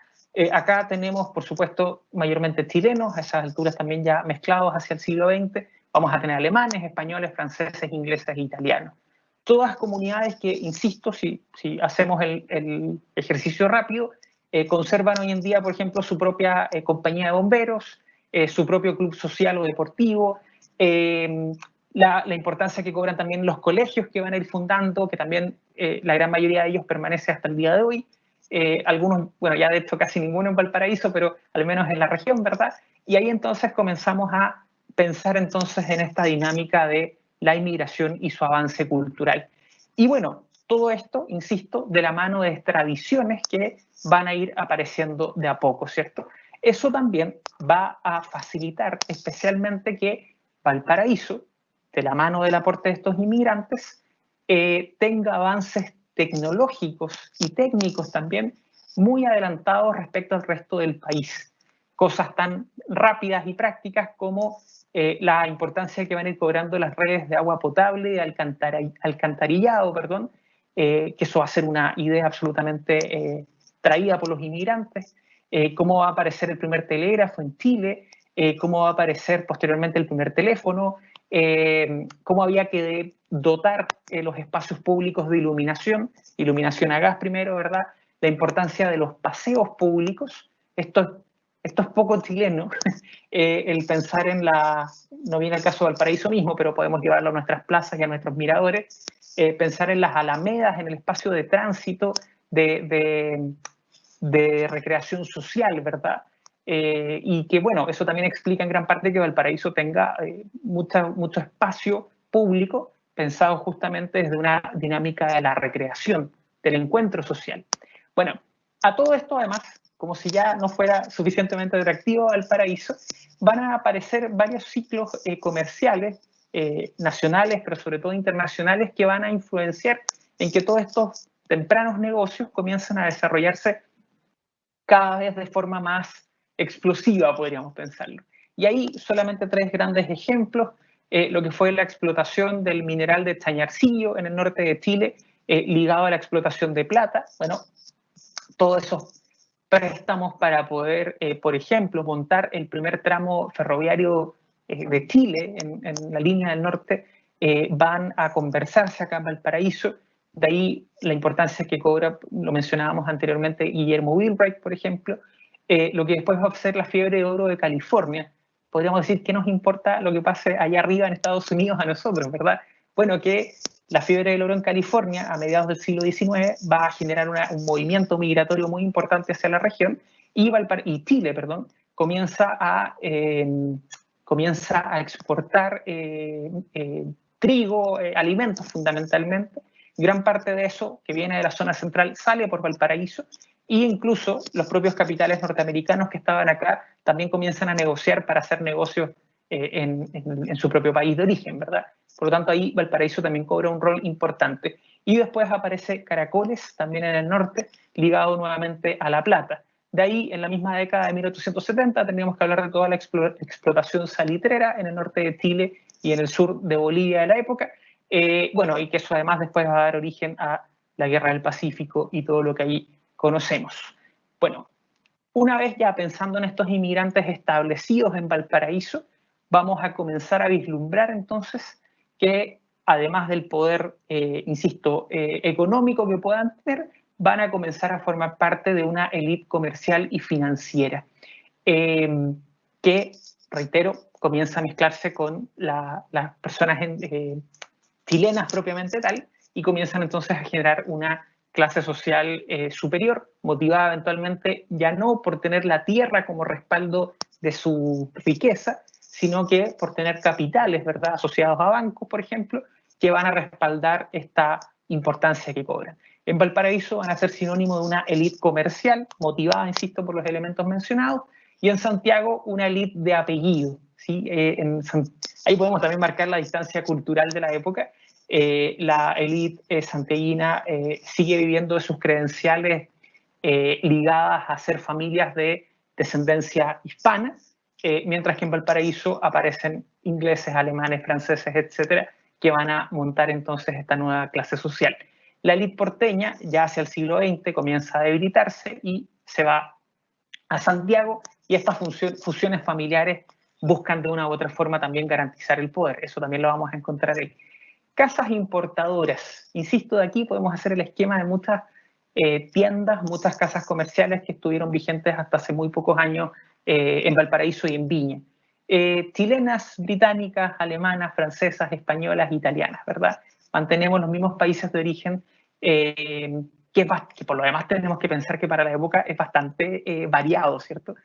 Acá tenemos, por supuesto, mayormente chilenos, a esas alturas también ya mezclados hacia el siglo XX. Vamos a tener alemanes, españoles, franceses, ingleses e italianos. Todas comunidades que, insisto, si hacemos el ejercicio rápido, conservan hoy en día, por ejemplo, su propia compañía de bomberos, su propio club social o deportivo, la importancia que cobran también los colegios que van a ir fundando, que también la gran mayoría de ellos permanece hasta el día de hoy. Algunos, bueno, ya de hecho casi ninguno en Valparaíso, pero al menos en la región, ¿verdad? Y ahí entonces comenzamos a pensar entonces en esta dinámica de la inmigración y su avance cultural. Y bueno, todo esto, insisto, de la mano de tradiciones que van a ir apareciendo de a poco, ¿cierto? Eso también va a facilitar especialmente que Valparaíso, de la mano del aporte de estos inmigrantes, tenga avances tecnológicos y técnicos también muy adelantados respecto al resto del país. Cosas tan rápidas y prácticas como la importancia que van a ir cobrando las redes de agua potable, de alcantarillado, perdón, que eso va a ser una idea absolutamente traída por los inmigrantes, cómo va a aparecer el primer telégrafo en Chile, cómo va a aparecer posteriormente el primer teléfono, cómo había que dotar los espacios públicos de iluminación a gas primero, ¿verdad? La importancia de los paseos públicos, esto es poco chileno, el pensar en no viene el caso de Valparaíso mismo, pero podemos llevarlo a nuestras plazas y a nuestros miradores, pensar en las alamedas, en el espacio de tránsito, de recreación social, ¿verdad? Y que, bueno, eso también explica en gran parte que Valparaíso tenga mucho espacio público pensado justamente desde una dinámica de la recreación, del encuentro social. Bueno, a todo esto además, como si ya no fuera suficientemente atractivo Valparaíso, van a aparecer varios ciclos comerciales nacionales, pero sobre todo internacionales, que van a influenciar en que todos estos tempranos negocios comiencen a desarrollarse cada vez de forma más explosiva, podríamos pensarlo. Y ahí solamente tres grandes ejemplos, lo que fue la explotación del mineral de Chañarcillo en el norte de Chile, ligado a la explotación de plata. Bueno, todos esos préstamos para poder, por ejemplo, montar el primer tramo ferroviario de Chile en la línea del norte, van a conversarse acá en Valparaíso. De ahí la importancia que cobra, lo mencionábamos anteriormente, Guillermo Wheelwright, por ejemplo, lo que después va a ser la fiebre de oro de California. Podríamos decir que nos importa lo que pase allá arriba en Estados Unidos a nosotros, ¿verdad? Bueno, que la fiebre del oro en California a mediados del siglo XIX va a generar un movimiento migratorio muy importante hacia la región y Chile, perdón, comienza a exportar trigo, alimentos fundamentalmente. Gran parte de eso que viene de la zona central sale por Valparaíso e incluso los propios capitales norteamericanos que estaban acá también comienzan a negociar para hacer negocios en su propio país de origen, ¿verdad? Por lo tanto, ahí Valparaíso también cobra un rol importante. Y después aparece Caracoles, también en el norte, ligado nuevamente a La Plata. De ahí, en la misma década de 1870, tendríamos que hablar de toda la explotación salitrera en el norte de Chile y en el sur de Bolivia de la época. Bueno, y que eso además después va a dar origen a la Guerra del Pacífico y todo lo que ahí conocemos. Bueno, una vez ya pensando en estos inmigrantes establecidos en Valparaíso, vamos a comenzar a vislumbrar entonces que además del poder, insisto, económico que puedan tener, van a comenzar a formar parte de una élite comercial y financiera, que, reitero, comienza a mezclarse con las personas chilenas propiamente tal, y comienzan entonces a generar una clase social superior, motivada eventualmente ya no por tener la tierra como respaldo de su riqueza, sino que por tener capitales, ¿verdad?, asociados a bancos, por ejemplo, que van a respaldar esta importancia que cobran. En Valparaíso van a ser sinónimo de una élite comercial, motivada, insisto, por los elementos mencionados, y en Santiago una élite de apellido, ¿sí? Ahí podemos también marcar la distancia cultural de la época. La élite santiaguina sigue viviendo de sus credenciales ligadas a ser familias de descendencia hispana, mientras que en Valparaíso aparecen ingleses, alemanes, franceses, etcétera, que van a montar entonces esta nueva clase social. La élite porteña, ya hacia el siglo XX, comienza a debilitarse y se va a Santiago, y estas fusiones familiares buscan de una u otra forma también garantizar el poder. Eso también lo vamos a encontrar ahí. Casas importadoras. Insisto, de aquí podemos hacer el esquema de muchas tiendas, muchas casas comerciales que estuvieron vigentes hasta hace muy pocos años en Valparaíso y en Viña. Chilenas, británicas, alemanas, francesas, españolas, italianas, ¿verdad? Mantenemos los mismos países de origen, que por lo demás tenemos que pensar que para la época es bastante variado, ¿cierto?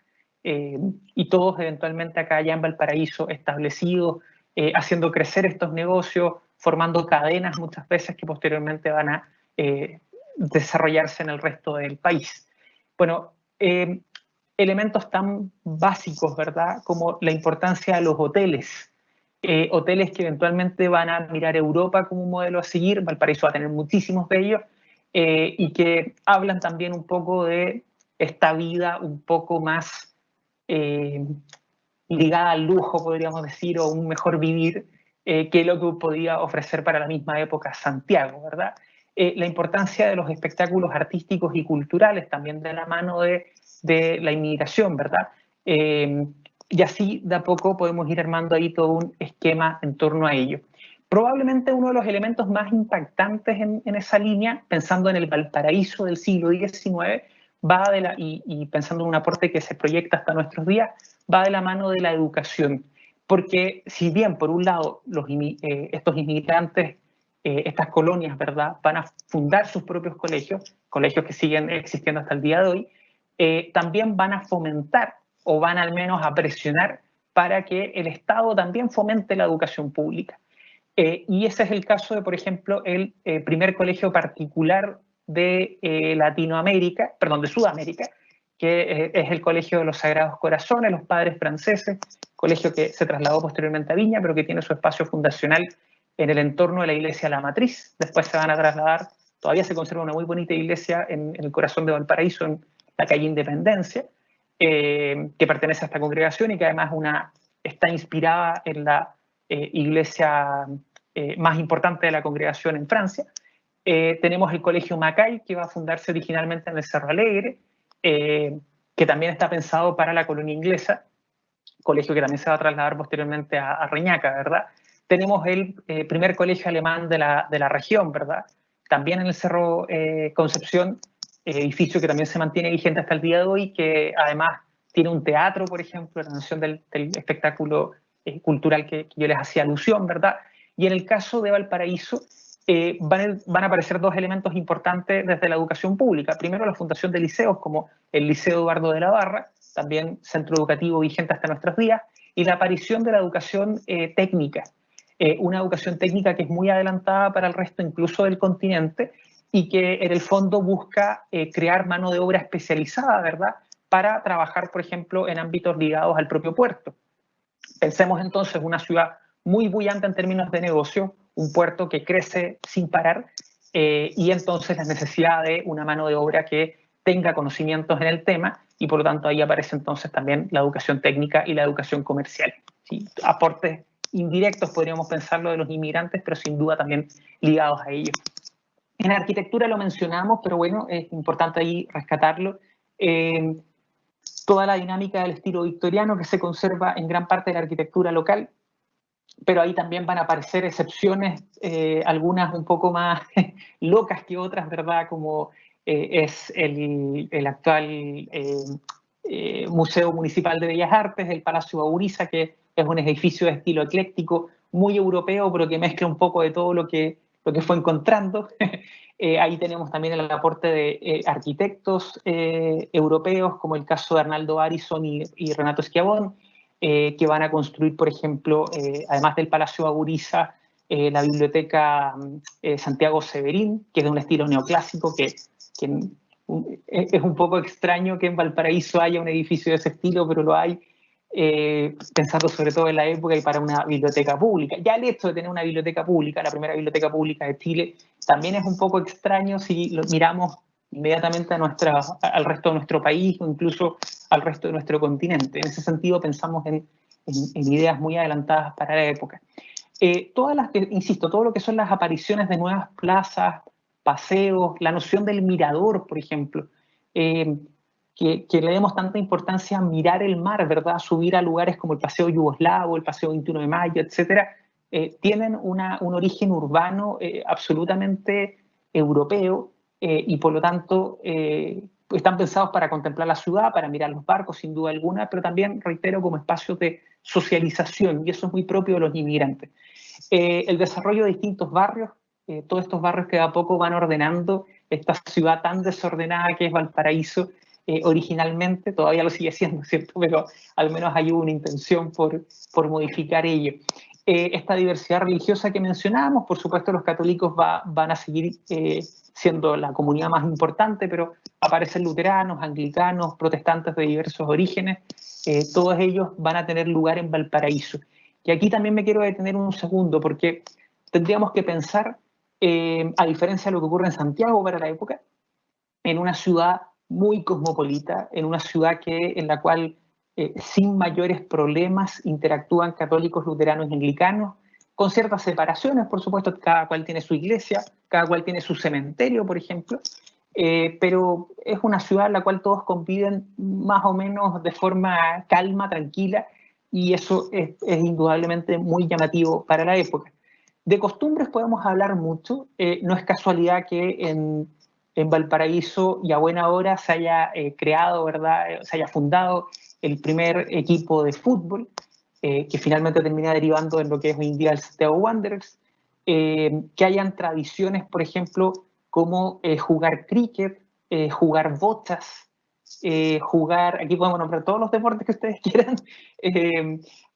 Y todos eventualmente acá ya en Valparaíso establecidos, haciendo crecer estos negocios, formando cadenas muchas veces que posteriormente van a desarrollarse en el resto del país. Bueno, elementos tan básicos, ¿verdad?, como la importancia de los hoteles. Hoteles que eventualmente van a mirar Europa como un modelo a seguir. Valparaíso va a tener muchísimos de ellos, y que hablan también un poco de esta vida un poco más ligada al lujo, podríamos decir, o un mejor vivir, que lo que podía ofrecer para la misma época Santiago, ¿verdad? La importancia de los espectáculos artísticos y culturales, también de la mano de la inmigración, ¿verdad? Y así de a poco podemos ir armando ahí todo un esquema en torno a ello. Probablemente uno de los elementos más impactantes en esa línea, pensando en el Valparaíso del siglo XIX, y pensando en un aporte que se proyecta hasta nuestros días, va de la mano de la educación. Porque si bien, por un lado, estos inmigrantes, estas colonias, ¿verdad?, van a fundar sus propios colegios, colegios que siguen existiendo hasta el día de hoy, también van a fomentar, o van al menos a presionar, para que el Estado también fomente la educación pública. Y ese es el caso de, por ejemplo, el primer colegio particular de Latinoamérica, perdón, de Sudamérica, que es el Colegio de los Sagrados Corazones, los Padres Franceses, colegio que se trasladó posteriormente a Viña, pero que tiene su espacio fundacional en el entorno de la iglesia La Matriz. Después se van a trasladar, todavía se conserva una muy bonita iglesia en el corazón de Valparaíso, en la calle Independencia, que pertenece a esta congregación y que además está inspirada en la iglesia más importante de la congregación en Francia. Tenemos el Colegio Macay, que va a fundarse originalmente en el Cerro Alegre, que también está pensado para la colonia inglesa, colegio que también se va a trasladar posteriormente a Reñaca, ¿verdad? Tenemos el primer colegio alemán de la región, ¿verdad? También en el Cerro Concepción, edificio que también se mantiene vigente hasta el día de hoy, que además tiene un teatro, por ejemplo, la noción del espectáculo cultural que yo les hacía alusión, ¿verdad? Y en el caso de Valparaíso, van a aparecer dos elementos importantes desde la educación pública. Primero, la fundación de liceos, como el Liceo Eduardo de la Barra, también centro educativo vigente hasta nuestros días, y la aparición de la educación técnica, una educación técnica que es muy adelantada para el resto incluso del continente, y que en el fondo busca crear mano de obra especializada, ¿verdad?, para trabajar, por ejemplo, en ámbitos ligados al propio puerto. Pensemos entonces una ciudad muy bullante en términos de negocio, un puerto que crece sin parar, y entonces la necesidad de una mano de obra que tenga conocimientos en el tema, y por lo tanto ahí aparece entonces también la educación técnica y la educación comercial. ¿Sí? Aportes indirectos podríamos pensarlo de los inmigrantes, pero sin duda también ligados a ellos. En arquitectura lo mencionamos, pero bueno, es importante ahí rescatarlo. Toda la dinámica del estilo victoriano que se conserva en gran parte de la arquitectura local, pero ahí también van a aparecer excepciones, algunas un poco más locas que otras, ¿verdad? Como es el actual Museo Municipal de Bellas Artes, el Palacio Bauriza, que es un edificio de estilo ecléctico, muy europeo, pero que mezcla un poco de todo lo que fue encontrando. Ahí tenemos también el aporte de arquitectos europeos, como el caso de Arnaldo Arison y Renato Schiavone, que van a construir, por ejemplo, además del Palacio Bauriza, la biblioteca Santiago Severín, que es de un estilo neoclásico, que es un poco extraño que en Valparaíso haya un edificio de ese estilo, pero lo hay, pensando sobre todo en la época y para una biblioteca pública. Ya el hecho de tener una biblioteca pública, la primera biblioteca pública de Chile, también es un poco extraño si lo miramos inmediatamente al resto de nuestro país o incluso al resto de nuestro continente. En ese sentido pensamos en ideas muy adelantadas para la época. Insisto, todo lo que son las apariciones de nuevas plazas, paseos, la noción del mirador, por ejemplo, que le demos tanta importancia a mirar el mar, ¿verdad? Subir a lugares como el Paseo Yugoslavo, el Paseo 21 de Mayo, etcétera, tienen un origen urbano absolutamente europeo y por lo tanto están pensados para contemplar la ciudad, para mirar los barcos, sin duda alguna, pero también, reitero, como espacios de socialización, y eso es muy propio de los inmigrantes. El desarrollo de distintos barrios, todos estos barrios que de a poco van ordenando esta ciudad tan desordenada que es Valparaíso, originalmente, todavía lo sigue siendo, ¿cierto? Pero al menos hay una intención por modificar ello. Esta diversidad religiosa que mencionábamos, por supuesto los católicos van a seguir siendo la comunidad más importante, pero aparecen luteranos, anglicanos, protestantes de diversos orígenes, todos ellos van a tener lugar en Valparaíso. Y aquí también me quiero detener un segundo, porque tendríamos que pensar, a diferencia de lo que ocurre en Santiago para la época, en una ciudad muy cosmopolita, en una ciudad en la cual sin mayores problemas interactúan católicos, luteranos y anglicanos, con ciertas separaciones, por supuesto, cada cual tiene su iglesia, cada cual tiene su cementerio, por ejemplo, pero es una ciudad en la cual todos conviven más o menos de forma calma, tranquila, y eso es indudablemente muy llamativo para la época. De costumbres podemos hablar mucho, no es casualidad que en Valparaíso y a buena hora se haya creado, ¿verdad? Se haya fundado el primer equipo de fútbol, que finalmente termina derivando en lo que es hoy en día el Santiago Wanderers, que hayan tradiciones, por ejemplo, como jugar cricket, jugar bochas, jugar, aquí podemos nombrar todos los deportes que ustedes quieran,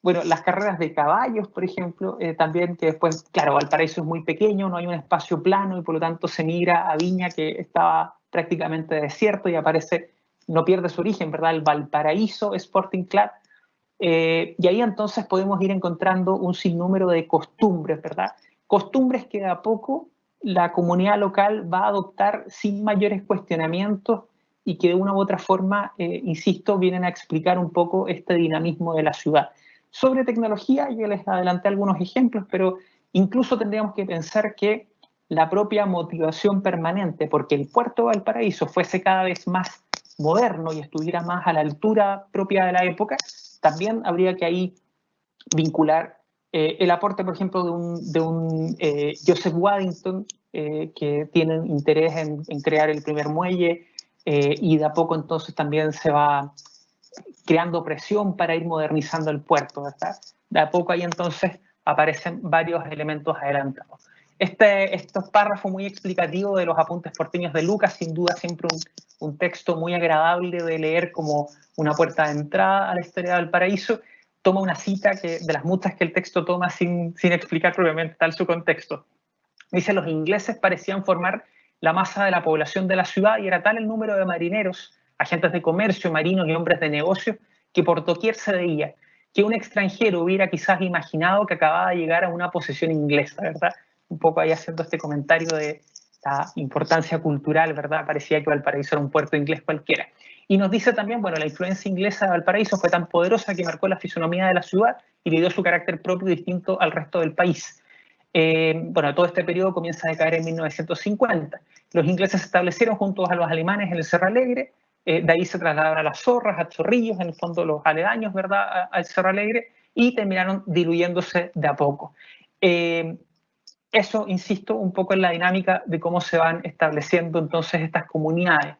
bueno, las carreras de caballos, por ejemplo, también que después, claro, Valparaíso es muy pequeño, no hay un espacio plano y por lo tanto se migra a Viña, que estaba prácticamente desierto y aparece, no pierde su origen, ¿verdad? El Valparaíso Sporting Club. Y ahí entonces podemos ir encontrando un sinnúmero de costumbres, ¿verdad? Costumbres que de a poco la comunidad local va a adoptar sin mayores cuestionamientos y que de una u otra forma, insisto, vienen a explicar un poco este dinamismo de la ciudad. Sobre tecnología, yo les adelanté algunos ejemplos, pero incluso tendríamos que pensar que la propia motivación permanente, porque el puerto de Valparaíso fuese cada vez más moderno y estuviera más a la altura propia de la época, también habría que ahí vincular el aporte, por ejemplo, de un Joseph Waddington, que tiene interés en crear el primer muelle, y de a poco entonces también se va creando presión para ir modernizando el puerto, ¿verdad? De a poco ahí entonces aparecen varios elementos adelantados. Estos párrafos muy explicativos de los apuntes porteños de Lucas, sin duda siempre un texto muy agradable de leer como una puerta de entrada a la historia del Valparaíso. Toma una cita de las muchas que el texto toma sin explicar propiamente tal su contexto. Dice, los ingleses parecían formar la masa de la población de la ciudad y era tal el número de marineros, agentes de comercio, marinos y hombres de negocios que por doquier se veía que un extranjero hubiera quizás imaginado que acababa de llegar a una posesión inglesa, ¿verdad? Un poco ahí haciendo este comentario de la importancia cultural, ¿verdad? Parecía que Valparaíso era un puerto inglés cualquiera. Y nos dice también, bueno, la influencia inglesa de Valparaíso fue tan poderosa que marcó la fisonomía de la ciudad y le dio su carácter propio y distinto al resto del país. Bueno, todo este periodo comienza a decaer en 1950. Los ingleses se establecieron junto a los alemanes en el Cerro Alegre, de ahí se trasladaron a Las Zorras, a Chorrillos, en el fondo los aledaños, ¿verdad?, al Cerro Alegre, y terminaron diluyéndose de a poco. Eso, insisto, un poco en la dinámica de cómo se van estableciendo entonces estas comunidades.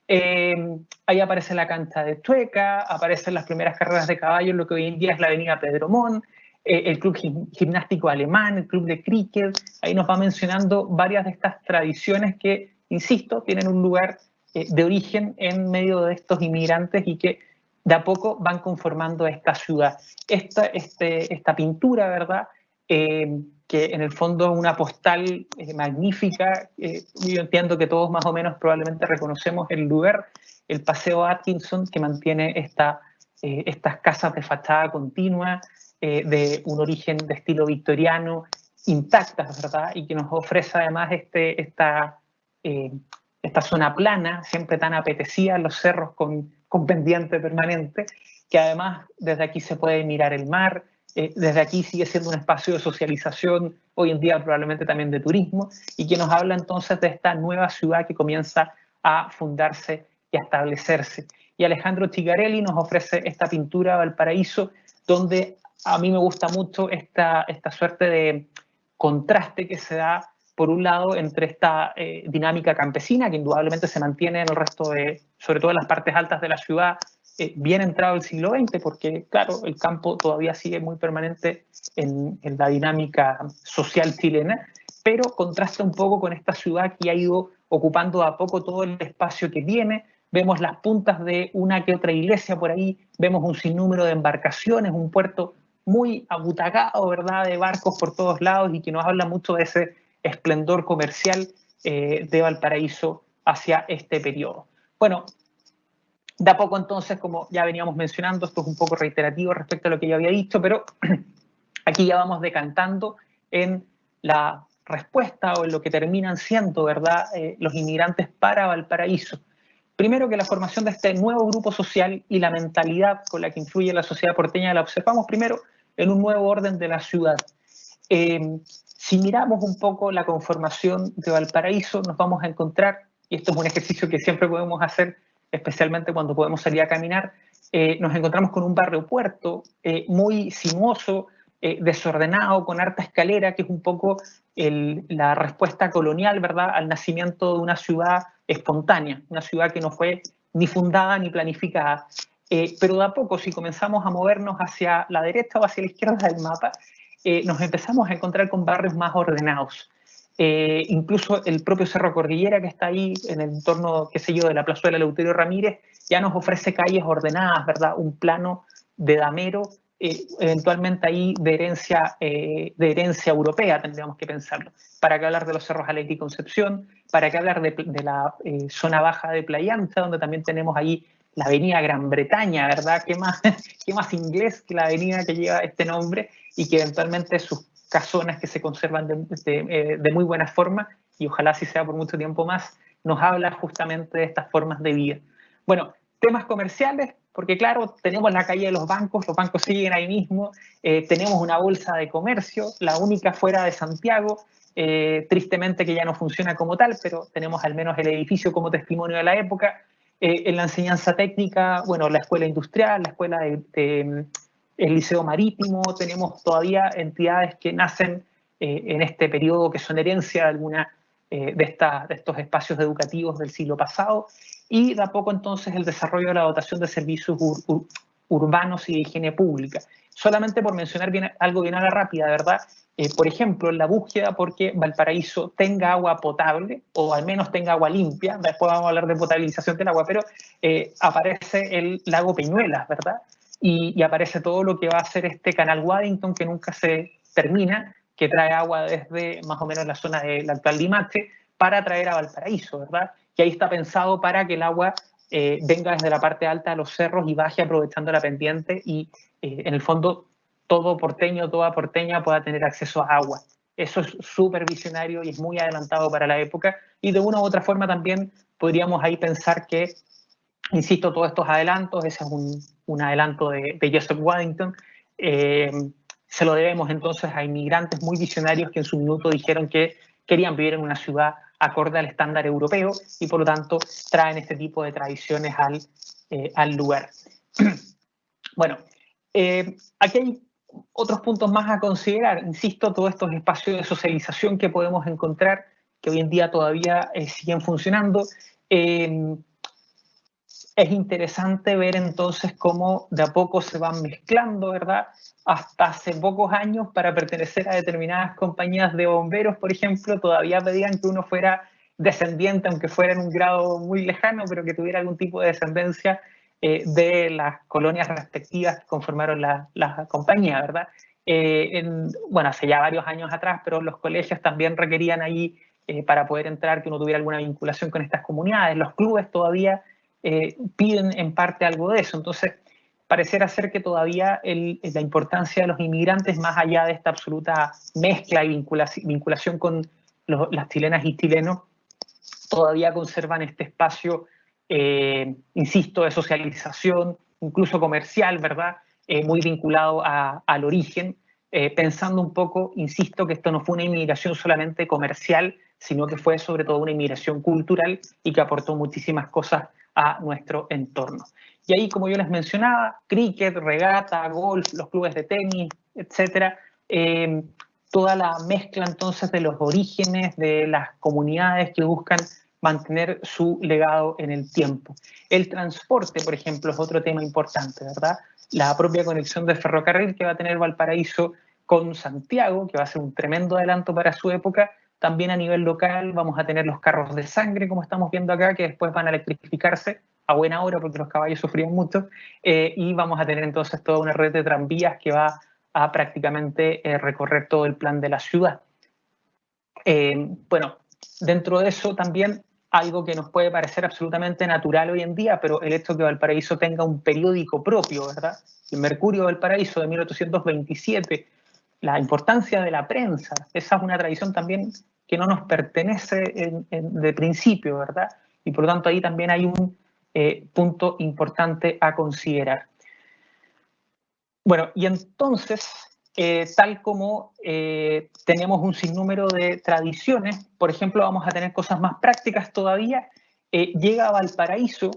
Ahí aparece la cancha de Chueca, aparecen las primeras carreras de caballo en lo que hoy en día es la avenida Pedro Montt, el club gimnástico alemán, el club de cricket. Ahí nos va mencionando varias de estas tradiciones que, insisto, tienen un lugar de origen en medio de estos inmigrantes y que de a poco van conformando esta ciudad. Esta pintura, ¿verdad?, que en el fondo es una postal magnífica. Yo entiendo que todos más o menos probablemente reconocemos el lugar, el Paseo Atkinson, que mantiene estas casas de fachada continua, de un origen de estilo victoriano, intactas, ¿verdad? Y que nos ofrece además esta zona plana, siempre tan apetecida en los cerros con pendiente permanente, que además desde aquí se puede mirar el mar. Desde aquí sigue siendo un espacio de socialización, hoy en día probablemente también de turismo, y que nos habla entonces de esta nueva ciudad que comienza a fundarse y a establecerse. Y Alejandro Chigarelli nos ofrece esta pintura Valparaíso, donde a mí me gusta mucho esta suerte de contraste que se da, por un lado, entre esta dinámica campesina, que indudablemente se mantiene en el resto sobre todo en las partes altas de la ciudad, bien entrado el siglo XX, porque, claro, el campo todavía sigue muy permanente en la dinámica social chilena, pero contrasta un poco con esta ciudad que ha ido ocupando a poco todo el espacio que tiene. Vemos las puntas de una que otra iglesia por ahí, vemos un sinnúmero de embarcaciones, un puerto muy abutacado, ¿verdad?, de barcos por todos lados, y que nos habla mucho de ese esplendor comercial de Valparaíso hacia este periodo. Bueno, de a poco entonces, como ya veníamos mencionando, esto es un poco reiterativo respecto a lo que yo había dicho, pero aquí ya vamos decantando en la respuesta o en lo que terminan siendo, ¿verdad?, los inmigrantes para Valparaíso. Primero, que la formación de este nuevo grupo social y la mentalidad con la que influye la sociedad porteña la observamos primero en un nuevo orden de la ciudad. Si miramos un poco la conformación de Valparaíso, nos vamos a encontrar, y esto es un ejercicio que siempre podemos hacer, especialmente cuando podemos salir a caminar, nos encontramos con un barrio puerto muy sinuoso, desordenado, con harta escalera, que es un poco la respuesta colonial, ¿verdad?, al nacimiento de una ciudad espontánea, una ciudad que no fue ni fundada ni planificada. Pero de a poco, si comenzamos a movernos hacia la derecha o hacia la izquierda del mapa, nos empezamos a encontrar con barrios más ordenados. Incluso el propio Cerro Cordillera, que está ahí en el entorno, qué sé yo, de la plazuela Eleuterio Ramírez, ya nos ofrece calles ordenadas, ¿verdad?, un plano de damero, eventualmente ahí de herencia europea, tendríamos que pensarlo. ¿Para qué hablar de los cerros Alegre y Concepción? ¿Para qué hablar de la zona baja de Playa Ancha, donde también tenemos ahí la avenida Gran Bretaña, ¿verdad? ¿Qué más inglés que la avenida que lleva este nombre y que eventualmente sus casonas que se conservan de muy buena forma, y ojalá así sea por mucho tiempo más, nos habla justamente de estas formas de vida. Bueno, temas comerciales, porque claro, tenemos la calle de los bancos siguen ahí mismo, tenemos una bolsa de comercio, la única fuera de Santiago, tristemente que ya no funciona como tal, pero tenemos al menos el edificio como testimonio de la época. En la enseñanza técnica, bueno, la escuela industrial, la escuela el liceo marítimo, tenemos todavía entidades que nacen en este periodo que son herencia de alguna de estos espacios educativos del siglo pasado, y de a poco entonces el desarrollo de la dotación de servicios urbanos y de higiene pública. Solamente por mencionar algo bien a la rápida, ¿verdad? Por ejemplo, en la búsqueda porque Valparaíso tenga agua potable, o al menos tenga agua limpia, después vamos a hablar de potabilización del agua, pero aparece el lago Peñuelas, ¿verdad? Y aparece todo lo que va a ser este canal Waddington, que nunca se termina, que trae agua desde más o menos la zona de la actual Limache, para traer a Valparaíso, ¿verdad? Que ahí está pensado para que el agua venga desde la parte alta de los cerros y baje aprovechando la pendiente y en el fondo todo porteño, toda porteña pueda tener acceso a agua. Eso es súper visionario y es muy adelantado para la época, y de una u otra forma también podríamos ahí pensar que, insisto, todos estos adelantos, ese es un adelanto de Joseph Waddington, Se lo debemos entonces a inmigrantes muy visionarios que en su minuto dijeron que querían vivir en una ciudad acorde al estándar europeo y por lo tanto traen este tipo de tradiciones al lugar. Bueno, aquí hay otros puntos más a considerar. Insisto, todos estos espacios de socialización que podemos encontrar, que hoy en día todavía siguen funcionando. Es interesante ver entonces cómo de a poco se van mezclando, ¿verdad? Hasta hace pocos años, para pertenecer a determinadas compañías de bomberos, por ejemplo, todavía pedían que uno fuera descendiente, aunque fuera en un grado muy lejano, pero que tuviera algún tipo de descendencia de las colonias respectivas que conformaron la compañía, ¿verdad? Bueno, hace ya varios años atrás, pero los colegios también requerían ahí, para poder entrar, que uno tuviera alguna vinculación con estas comunidades. Los clubes todavía piden en parte algo de eso. Entonces, pareciera ser que todavía la importancia de los inmigrantes, más allá de esta absoluta mezcla y vinculación con las chilenas y chilenos, todavía conservan este espacio, insisto, de socialización, incluso comercial, ¿verdad? Muy vinculado al origen, pensando un poco, insisto, que esto no fue una inmigración solamente comercial, sino que fue sobre todo una inmigración cultural y que aportó muchísimas cosas a nuestro entorno. Y ahí, como yo les mencionaba, cricket, regata, golf, los clubes de tenis, etcétera, toda la mezcla entonces de los orígenes de las comunidades que buscan mantener su legado en el tiempo. El transporte, por ejemplo, es otro tema importante, ¿verdad? La propia conexión de ferrocarril que va a tener Valparaíso con Santiago, que va a ser un tremendo adelanto para su época. También a nivel local vamos a tener los carros de sangre, como estamos viendo acá, que después van a electrificarse a buena hora porque los caballos sufrían mucho, y vamos a tener entonces toda una red de tranvías que va a prácticamente recorrer todo el plan de la ciudad. Bueno, dentro de eso también algo que nos puede parecer absolutamente natural hoy en día, pero el hecho de que Valparaíso tenga un periódico propio, ¿verdad? El Mercurio Valparaíso de 1827, la importancia de la prensa, esa es una tradición también que no nos pertenece de principio, ¿verdad? Y por lo tanto ahí también hay un punto importante a considerar. Bueno, y entonces, tal como tenemos un sinnúmero de tradiciones, por ejemplo, vamos a tener cosas más prácticas todavía. Llega a Valparaíso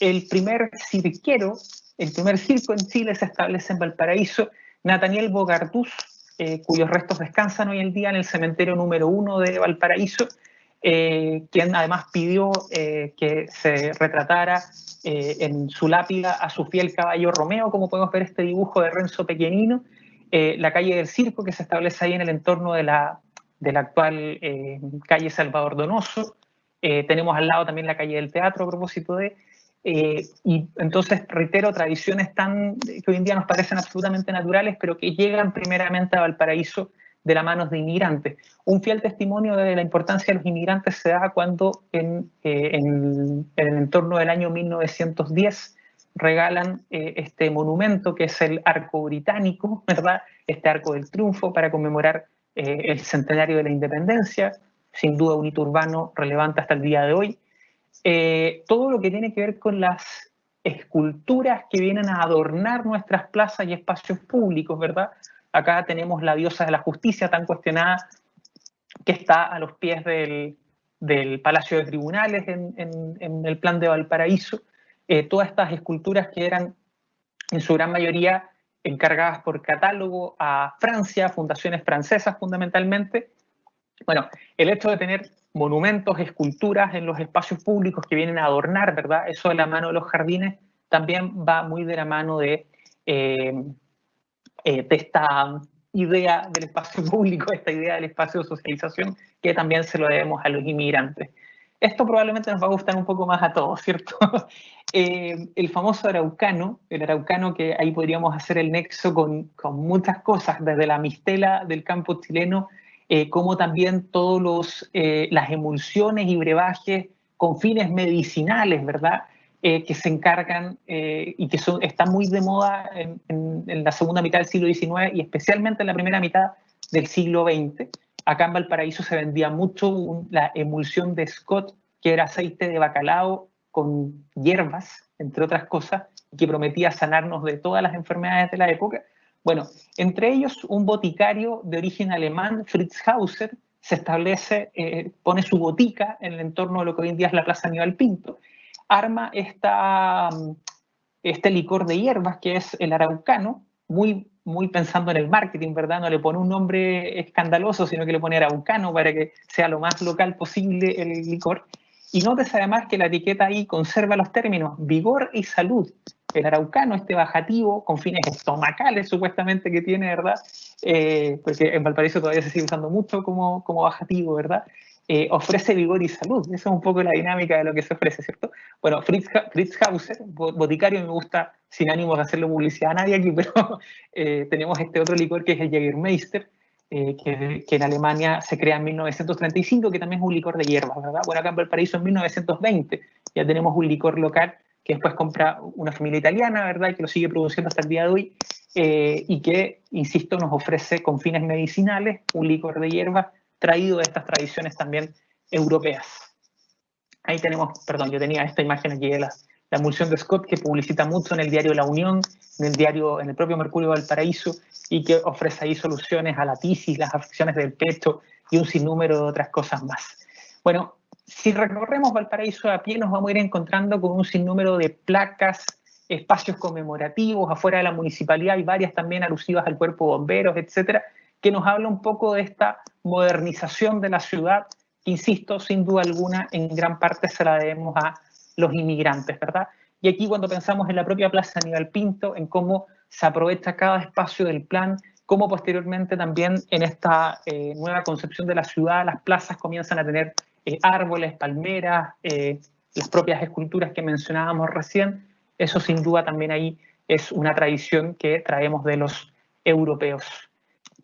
el primer cirquero, el primer circo en Chile se establece en Valparaíso, Nathaniel Bogardus, cuyos restos descansan hoy en día en el cementerio número 1 de Valparaíso, quien además pidió que se retratara en su lápida a su fiel caballo Romeo, como podemos ver este dibujo de Renzo Pequenino, la calle del Circo, que se establece ahí en el entorno de la actual calle Salvador Donoso. Tenemos al lado también la calle del Teatro, a propósito de... y entonces, reitero, tradiciones que hoy en día nos parecen absolutamente naturales, pero que llegan primeramente a Valparaíso de la mano de inmigrantes. Un fiel testimonio de la importancia de los inmigrantes se da cuando en el entorno del año 1910 regalan este monumento que es el Arco Británico, ¿verdad? Este Arco del Triunfo para conmemorar el centenario de la independencia, sin duda un hito urbano relevante hasta el día de hoy. Todo lo que tiene que ver con las esculturas que vienen a adornar nuestras plazas y espacios públicos, ¿verdad? Acá tenemos la diosa de la justicia tan cuestionada que está a los pies del Palacio de Tribunales en el plan de Valparaíso. Todas estas esculturas que eran en su gran mayoría encargadas por catálogo a Francia, fundaciones francesas fundamentalmente. Bueno, el hecho de tener monumentos, esculturas en los espacios públicos que vienen a adornar, ¿verdad? Eso de la mano de los jardines también va muy de la mano de esta idea del espacio público, esta idea del espacio de socialización, que también se lo debemos a los inmigrantes. Esto probablemente nos va a gustar un poco más a todos, ¿cierto? El famoso araucano, el araucano que ahí podríamos hacer el nexo con muchas cosas, desde la mistela del campo chileno, como también todas las emulsiones y brebajes con fines medicinales, ¿verdad? Que se encargan y que están muy de moda en la segunda mitad del siglo XIX y especialmente en la primera mitad del siglo XX. Acá en Valparaíso se vendía mucho la emulsión de Scott, que era aceite de bacalao con hierbas, entre otras cosas, que prometía sanarnos de todas las enfermedades de la época. Bueno, entre ellos un boticario de origen alemán, Fritz Hauser, se establece, pone su botica en el entorno de lo que hoy en día es la Plaza Aníbal Pinto, arma este licor de hierbas que es el araucano, muy pensando en el marketing, ¿verdad? No le pone un nombre escandaloso, sino que le pone araucano para que sea lo más local posible el licor. Y nótese además que la etiqueta ahí conserva los términos vigor y salud. El araucano, este bajativo, con fines estomacales supuestamente que tiene, ¿verdad? Porque en Valparaíso todavía se sigue usando mucho como bajativo, ¿verdad? Ofrece vigor y salud. Esa es un poco la dinámica de lo que se ofrece, ¿cierto? Bueno, Fritz Hauser, boticario, me gusta, sin ánimos de hacerle publicidad a nadie aquí, pero tenemos este otro licor que es el Jägermeister, que en Alemania se crea en 1935, que también es un licor de hierbas, ¿verdad? Bueno, acá en Valparaíso en 1920 ya tenemos un licor local que después compra una familia italiana, ¿verdad? Y que lo sigue produciendo hasta el día de hoy, y que, insisto, nos ofrece con fines medicinales un licor de hierbas traído de estas tradiciones también europeas. Ahí tenemos, perdón, yo tenía esta imagen aquí de la emulsión de Scott, que publicita mucho en el diario La Unión, en el propio Mercurio Valparaíso, y que ofrece ahí soluciones a la tisis, las afecciones del pecho y un sinnúmero de otras cosas más. Bueno, si recorremos Valparaíso a pie, nos vamos a ir encontrando con un sinnúmero de placas, espacios conmemorativos. Afuera de la municipalidad hay varias también alusivas al cuerpo de bomberos, etcétera, que nos habla un poco de esta modernización de la ciudad, que, insisto, sin duda alguna, en gran parte se la debemos a los inmigrantes, ¿verdad? Y aquí cuando pensamos en la propia Plaza Aníbal Pinto, en cómo se aprovecha cada espacio del plan, cómo posteriormente también en esta nueva concepción de la ciudad, las plazas comienzan a tener árboles, palmeras, las propias esculturas que mencionábamos recién, eso sin duda también ahí es una tradición que traemos de los europeos.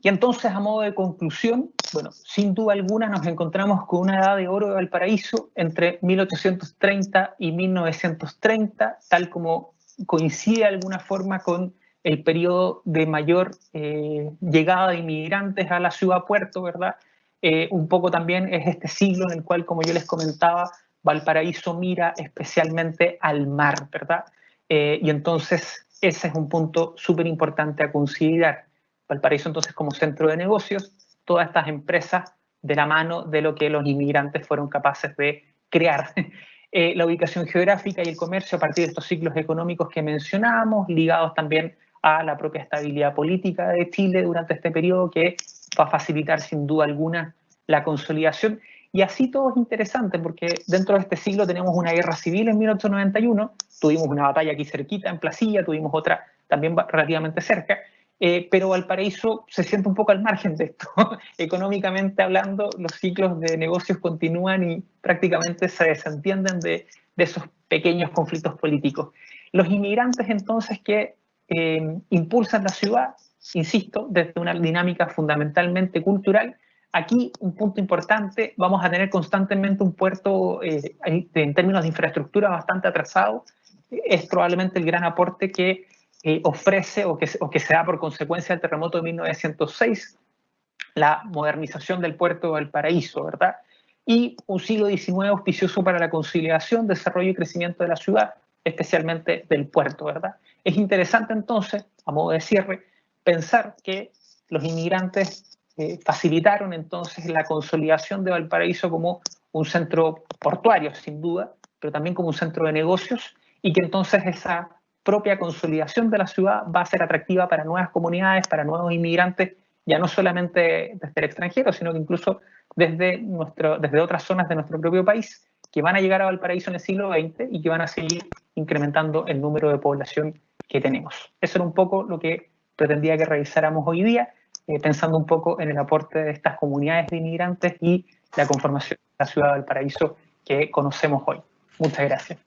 Y entonces, a modo de conclusión, bueno, sin duda alguna nos encontramos con una edad de oro de Valparaíso entre 1830 y 1930, tal como coincide de alguna forma con el periodo de mayor llegada de inmigrantes a la ciudad-puerto, ¿verdad? Un poco también es este siglo en el cual, como yo les comentaba, Valparaíso mira especialmente al mar, ¿verdad? Y entonces ese es un punto súper importante a considerar. Valparaíso entonces como centro de negocios, todas estas empresas de la mano de lo que los inmigrantes fueron capaces de crear. La ubicación geográfica y el comercio a partir de estos ciclos económicos que mencionábamos, ligados también a la propia estabilidad política de Chile durante este periodo, que va a facilitar sin duda alguna la consolidación. Y así todo es interesante, porque dentro de este siglo tenemos una guerra civil en 1891, tuvimos una batalla aquí cerquita en Placilla, tuvimos otra también relativamente cerca, pero Valparaíso se siente un poco al margen de esto. Económicamente hablando, los ciclos de negocios continúan y prácticamente se desentienden de esos pequeños conflictos políticos. Los inmigrantes entonces que impulsan la ciudad, insisto, desde una dinámica fundamentalmente cultural. Aquí un punto importante, vamos a tener constantemente un puerto en términos de infraestructura bastante atrasado. Es probablemente el gran aporte que ofrece o que se da por consecuencia del terremoto de 1906, la modernización del puerto de Valparaíso, ¿verdad? Y un siglo XIX auspicioso para la conciliación, desarrollo y crecimiento de la ciudad, especialmente del puerto, ¿verdad? Es interesante entonces, a modo de cierre, pensar que los inmigrantes facilitaron entonces la consolidación de Valparaíso como un centro portuario, sin duda, pero también como un centro de negocios, y que entonces esa propia consolidación de la ciudad va a ser atractiva para nuevas comunidades, para nuevos inmigrantes, ya no solamente desde el extranjero, sino que incluso desde otras zonas de nuestro propio país, que van a llegar a Valparaíso en el siglo XX y que van a seguir incrementando el número de población que tenemos. Eso era un poco lo que pretendía que revisáramos hoy día, pensando un poco en el aporte de estas comunidades de inmigrantes y la conformación de la ciudad de Valparaíso que conocemos hoy. Muchas gracias.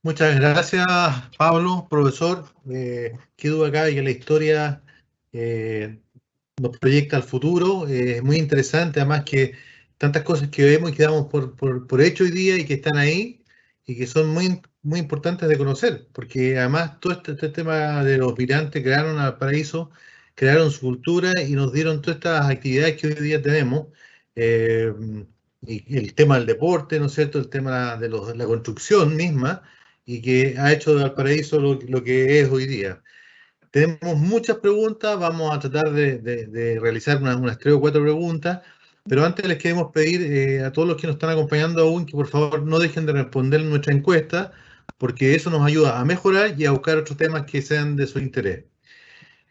Muchas gracias, Pablo, profesor. Qué duda cabe que la historia nos proyecta al futuro. Es muy interesante, además que tantas cosas que vemos y que damos por hecho hoy día y que están ahí y que son muy, muy importantes de conocer, porque además todo este tema de los migrantes crearon al paraíso, crearon su cultura y nos dieron todas estas actividades que hoy día tenemos. Y el tema del deporte, ¿no es cierto? El tema de la construcción misma. y que ha hecho de Valparaíso lo que es hoy día. Tenemos muchas preguntas, vamos a tratar de realizar unas 3 o 4 preguntas, pero antes les queremos pedir a todos los que nos están acompañando aún que por favor no dejen de responder nuestra encuesta, porque eso nos ayuda a mejorar y a buscar otros temas que sean de su interés.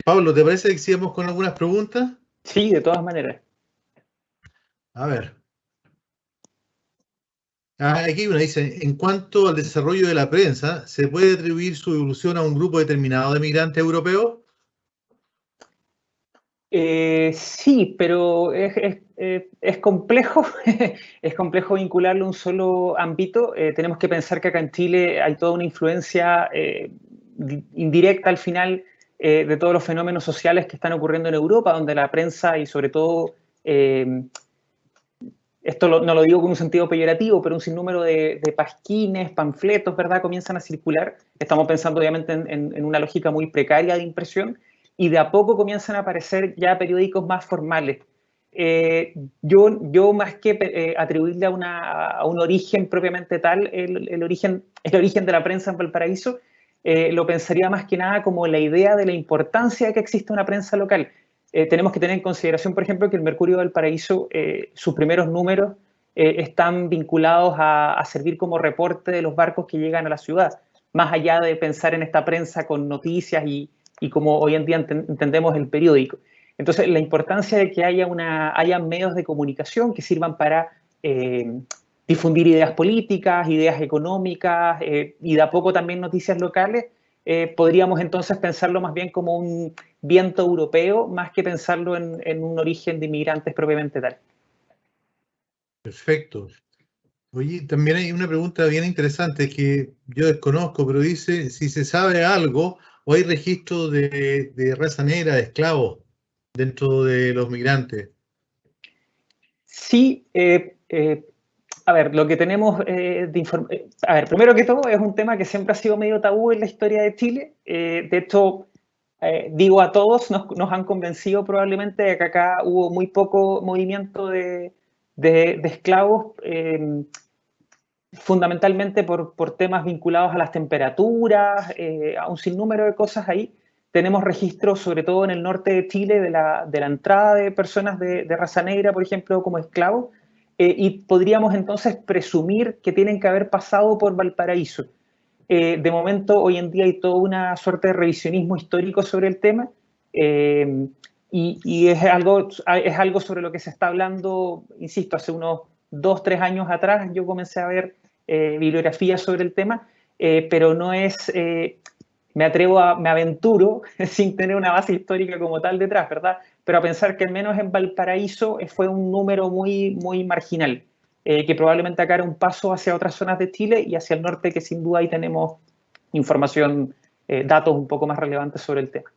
Pablo, ¿te parece que sigamos con algunas preguntas? Sí, de todas maneras. A ver. Aquí una dice, en cuanto al desarrollo de la prensa, ¿se puede atribuir su evolución a un grupo determinado de migrantes europeos? Sí, pero es complejo, es complejo vincularlo a un solo ámbito. Tenemos que pensar que acá en Chile hay toda una influencia indirecta al final de todos los fenómenos sociales que están ocurriendo en Europa, donde la prensa y sobre todo, esto no lo digo con un sentido peyorativo, pero un sinnúmero de pasquines, panfletos, ¿verdad?, comienzan a circular. Estamos pensando obviamente en una lógica muy precaria de impresión, y de a poco comienzan a aparecer ya periódicos más formales. Yo más que atribuirle a un origen propiamente tal, el origen de la prensa en Valparaíso, lo pensaría más que nada como la idea de la importancia de que exista una prensa local. Tenemos que tener en consideración, por ejemplo, que el Mercurio de Valparaíso, sus primeros números están vinculados a servir como reporte de los barcos que llegan a la ciudad, más allá de pensar en esta prensa con noticias y como hoy en día entendemos el periódico. Entonces, la importancia de que haya medios de comunicación que sirvan para difundir ideas políticas, ideas económicas y de a poco también noticias locales, podríamos entonces pensarlo más bien como un viento europeo, más que pensarlo en un origen de inmigrantes propiamente tal. Perfecto. Oye, también hay una pregunta bien interesante que yo desconozco, pero dice si se sabe algo o hay registro de raza negra, de esclavos, dentro de los migrantes. Sí, a ver, lo que tenemos a ver, primero que todo, es un tema que siempre ha sido medio tabú en la historia de Chile. De hecho, digo a todos, nos han convencido probablemente de que acá hubo muy poco movimiento de esclavos, fundamentalmente por temas vinculados a las temperaturas, a un sinnúmero de cosas ahí. Tenemos registros, sobre todo en el norte de Chile, de la entrada de personas de raza negra, por ejemplo, como esclavos, y podríamos entonces presumir que tienen que haber pasado por Valparaíso. De momento, hoy en día hay toda una suerte de revisionismo histórico sobre el tema, y es algo sobre lo que se está hablando, insisto, hace unos 2 o 3 años atrás yo comencé a ver bibliografía sobre el tema, pero no es, me aventuro, sin tener una base histórica como tal detrás, ¿verdad? Pero a pensar que al menos en Valparaíso fue un número muy, muy marginal, que probablemente acá era un paso hacia otras zonas de Chile y hacia el norte, que sin duda ahí tenemos información, datos un poco más relevantes sobre el tema.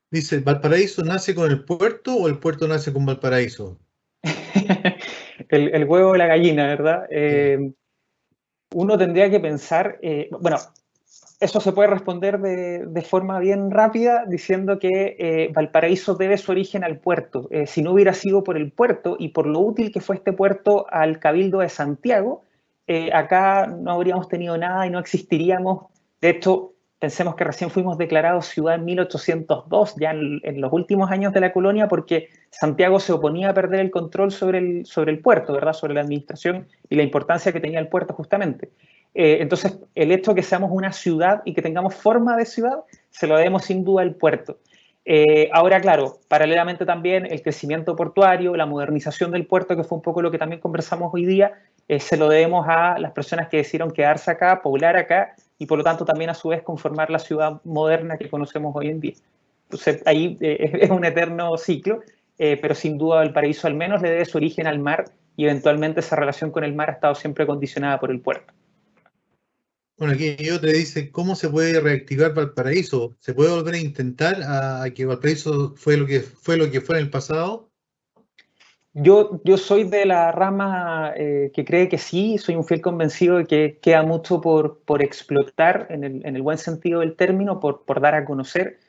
Dice, ¿Valparaíso nace con el puerto o el puerto nace con Valparaíso? el huevo de la gallina, ¿verdad? Uno tendría que pensar, bueno, eso se puede responder de forma bien rápida diciendo que Valparaíso debe su origen al puerto. Si no hubiera sido por el puerto y por lo útil que fue este puerto al Cabildo de Santiago, acá no habríamos tenido nada y no existiríamos. De hecho, pensemos que recién fuimos declarados ciudad en 1802, ya en los últimos años de la colonia, porque Santiago se oponía a perder el control sobre el puerto, ¿verdad? Sobre la administración y la importancia que tenía el puerto justamente. Entonces, el hecho de que seamos una ciudad y que tengamos forma de ciudad, se lo debemos sin duda al puerto. Ahora, claro, paralelamente también el crecimiento portuario, la modernización del puerto, que fue un poco lo que también conversamos hoy día, se lo debemos a las personas que decidieron quedarse acá, poblar acá, y por lo tanto también a su vez conformar la ciudad moderna que conocemos hoy en día. Entonces, ahí es un eterno ciclo, pero sin duda Valparaíso al menos le debe su origen al mar, y eventualmente esa relación con el mar ha estado siempre condicionada por el puerto. Bueno, aquí otra dice, ¿cómo se puede reactivar Valparaíso? ¿Se puede volver a intentar a que Valparaíso fue lo que fue en el pasado? Yo soy de la rama que cree que sí, soy un fiel convencido de que queda mucho por explotar en el buen sentido del término, por dar a conocer.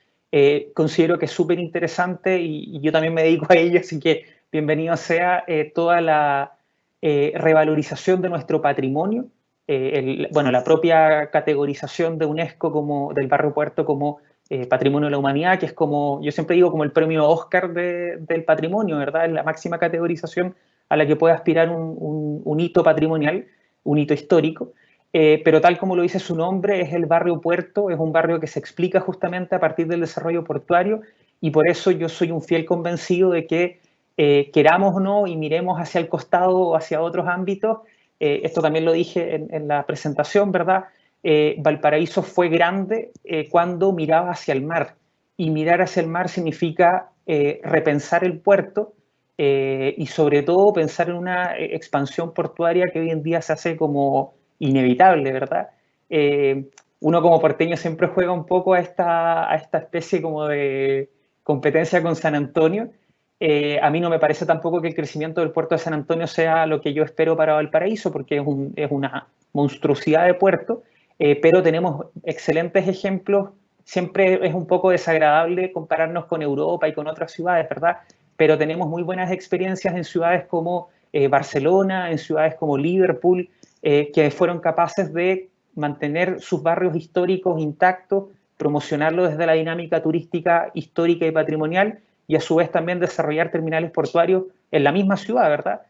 Considero que es súper interesante y yo también me dedico a ello, así que bienvenido sea toda la revalorización de nuestro patrimonio. bueno, la propia categorización de UNESCO como, del barrio Puerto como Patrimonio de la Humanidad, que es como, yo siempre digo, como el premio Oscar del patrimonio, ¿verdad? Es la máxima categorización a la que puede aspirar un hito patrimonial, un hito histórico. Pero tal como lo dice su nombre, es el barrio Puerto, es un barrio que se explica justamente a partir del desarrollo portuario, y por eso yo soy un fiel convencido de que queramos o no y miremos hacia el costado o hacia otros ámbitos, esto también lo dije en la presentación, ¿verdad? Valparaíso fue grande cuando miraba hacia el mar, y mirar hacia el mar significa repensar el puerto y sobre todo pensar en una expansión portuaria que hoy en día se hace como inevitable, ¿verdad? Uno como porteño siempre juega un poco a esta especie como de competencia con San Antonio. A mí no me parece tampoco que el crecimiento del puerto de San Antonio sea lo que yo espero para Valparaíso, porque es una monstruosidad de puerto, pero tenemos excelentes ejemplos. Siempre es un poco desagradable compararnos con Europa y con otras ciudades, ¿verdad? Pero tenemos muy buenas experiencias en ciudades como Barcelona, en ciudades como Liverpool, que fueron capaces de mantener sus barrios históricos intactos, promocionarlo desde la dinámica turística histórica y patrimonial, y a su vez también desarrollar terminales portuarios en la misma ciudad, ¿verdad?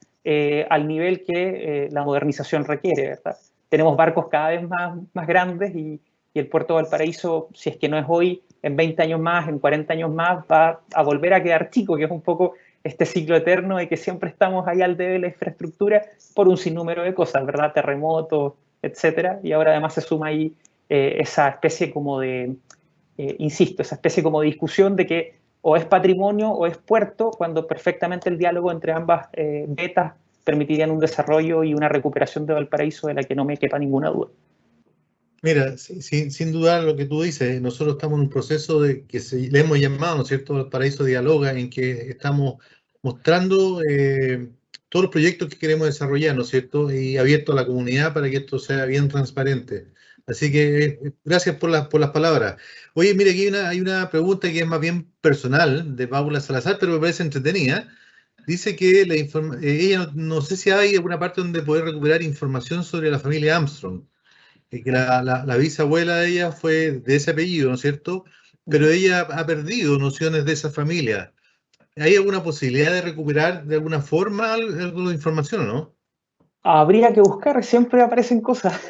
Al nivel que la modernización requiere, ¿verdad? Tenemos barcos cada vez más grandes, y el puerto de Valparaíso, si es que no es hoy, en 20 años más, en 40 años más, va a volver a quedar chico, que es un poco este ciclo eterno de que siempre estamos ahí al debe de la infraestructura por un sinnúmero de cosas, ¿verdad? Terremotos, etcétera, y ahora además se suma ahí esa especie como de, insisto, esa especie como de discusión de que o es patrimonio o es puerto, cuando perfectamente el diálogo entre ambas vetas permitirían un desarrollo y una recuperación de Valparaíso de la que no me quepa ninguna duda. Mira, sin dudar lo que tú dices, nosotros estamos en un proceso de que le hemos llamado, ¿no es cierto?, Valparaíso Dialoga, en que estamos mostrando todos los proyectos que queremos desarrollar, ¿no es cierto?, y abierto a la comunidad para que esto sea bien transparente. Así que gracias por las palabras. Oye, mira, aquí hay una pregunta que es más bien personal de Paula Salazar, pero me parece entretenida. Dice que ella no sé si hay alguna parte donde poder recuperar información sobre la familia Armstrong, que la bisabuela de ella fue de ese apellido, ¿no es cierto? Pero ella ha perdido nociones de esa familia. ¿Hay alguna posibilidad de recuperar de alguna forma algo de información o no? Habría que buscar, siempre aparecen cosas.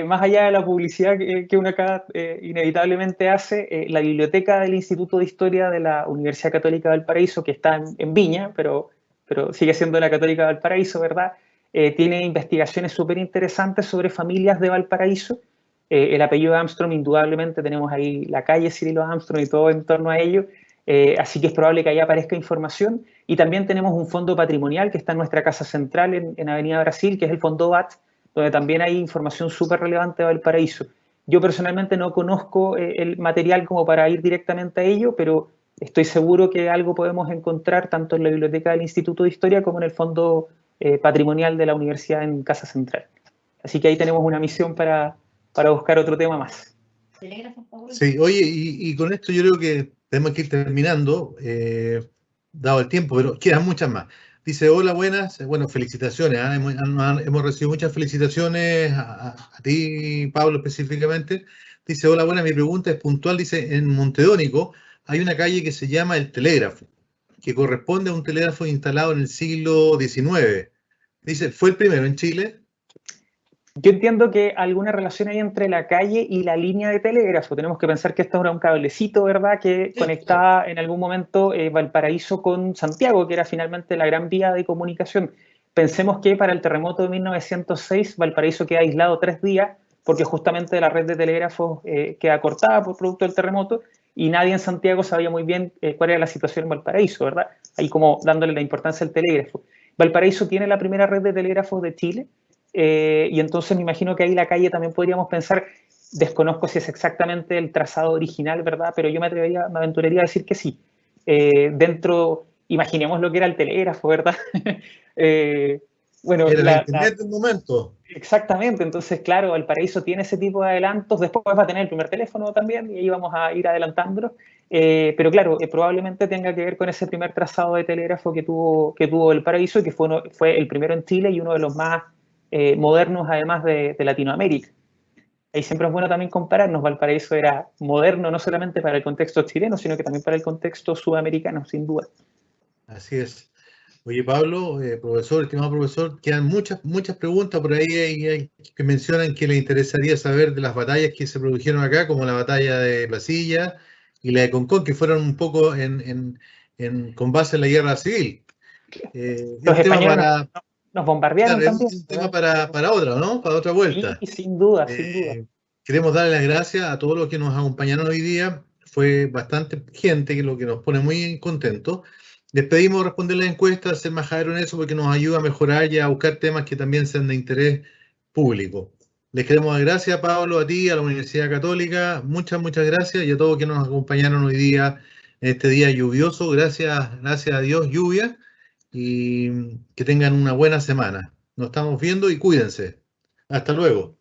Más allá de la publicidad que uno acá inevitablemente hace, la biblioteca del Instituto de Historia de la Universidad Católica de Valparaíso, que está en Viña, pero sigue siendo la Católica de Valparaíso, ¿verdad? Tiene investigaciones súper interesantes sobre familias de Valparaíso. El apellido de Armstrong, indudablemente, tenemos ahí la calle Cirilo Armstrong y todo en torno a ello. Así que es probable que ahí aparezca información. Y también tenemos un fondo patrimonial que está en nuestra casa central en Avenida Brasil, que es el Fondo BAT, donde también hay información súper relevante de Valparaíso. Yo personalmente no conozco el material como para ir directamente a ello, pero estoy seguro que algo podemos encontrar tanto en la biblioteca del Instituto de Historia como en el Fondo Patrimonial de la Universidad en Casa Central. Así que ahí tenemos una misión para buscar otro tema más. Sí, oye, y con esto yo creo que tenemos que ir terminando, dado el tiempo, pero quedan muchas más. Dice, hola, buenas, bueno, felicitaciones, ¿eh? Hemos recibido muchas felicitaciones a ti, Pablo, específicamente. Dice, hola, buenas, mi pregunta es puntual. Dice, en Montedónico hay una calle que se llama El Telégrafo, que corresponde a un telégrafo instalado en el siglo XIX. Dice, ¿fue el primero en Chile? Yo entiendo que alguna relación hay entre la calle y la línea de telégrafo. Tenemos que pensar que esto era un cablecito, ¿verdad?, que conectaba en algún momento Valparaíso con Santiago, que era finalmente la gran vía de comunicación. Pensemos que para el terremoto de 1906 Valparaíso queda aislado 3 días porque justamente la red de telégrafos queda cortada por producto del terremoto, y nadie en Santiago sabía muy bien cuál era la situación en Valparaíso, ¿verdad? Ahí como dándole la importancia al telégrafo. Valparaíso tiene la primera red de telégrafos de Chile. Y entonces me imagino que ahí la calle también podríamos pensar, desconozco si es exactamente el trazado original, ¿verdad? Pero yo me aventuraría a decir que sí. Imaginemos lo que era el telégrafo, ¿verdad? Bueno, Era la internet del momento. Exactamente, entonces claro, Valparaíso tiene ese tipo de adelantos, después va a tener el primer teléfono también y ahí vamos a ir adelantándolo, pero claro, probablemente tenga que ver con ese primer trazado de telégrafo que tuvo Valparaíso, y que fue el primero en Chile y uno de los más modernos además de Latinoamérica. Ahí siempre es bueno también compararnos. Valparaíso era moderno no solamente para el contexto chileno, sino que también para el contexto sudamericano, sin duda. Así es. Oye, Pablo, profesor, estimado profesor, quedan muchas preguntas por ahí hay que mencionan que les interesaría saber de las batallas que se produjeron acá, como la batalla de Placilla y la de Concón, que fueron un poco con base en la guerra civil. Los españoles nos bombardearon, claro, también. Es un tema para otra, ¿no? Para otra vuelta. Sí, sin duda, sin duda. Queremos darle las gracias a todos los que nos acompañaron hoy día. Fue bastante gente, que lo que nos pone muy contentos. Les pedimos responder las encuestas, ser majadero en eso, porque nos ayuda a mejorar y a buscar temas que también sean de interés público. Les queremos dar gracias, Pablo, a ti, a la Universidad Católica. Muchas gracias, y a todos que nos acompañaron hoy día, en este día lluvioso. Gracias a Dios, lluvia, y que tengan una buena semana. Nos estamos viendo y cuídense. Hasta luego.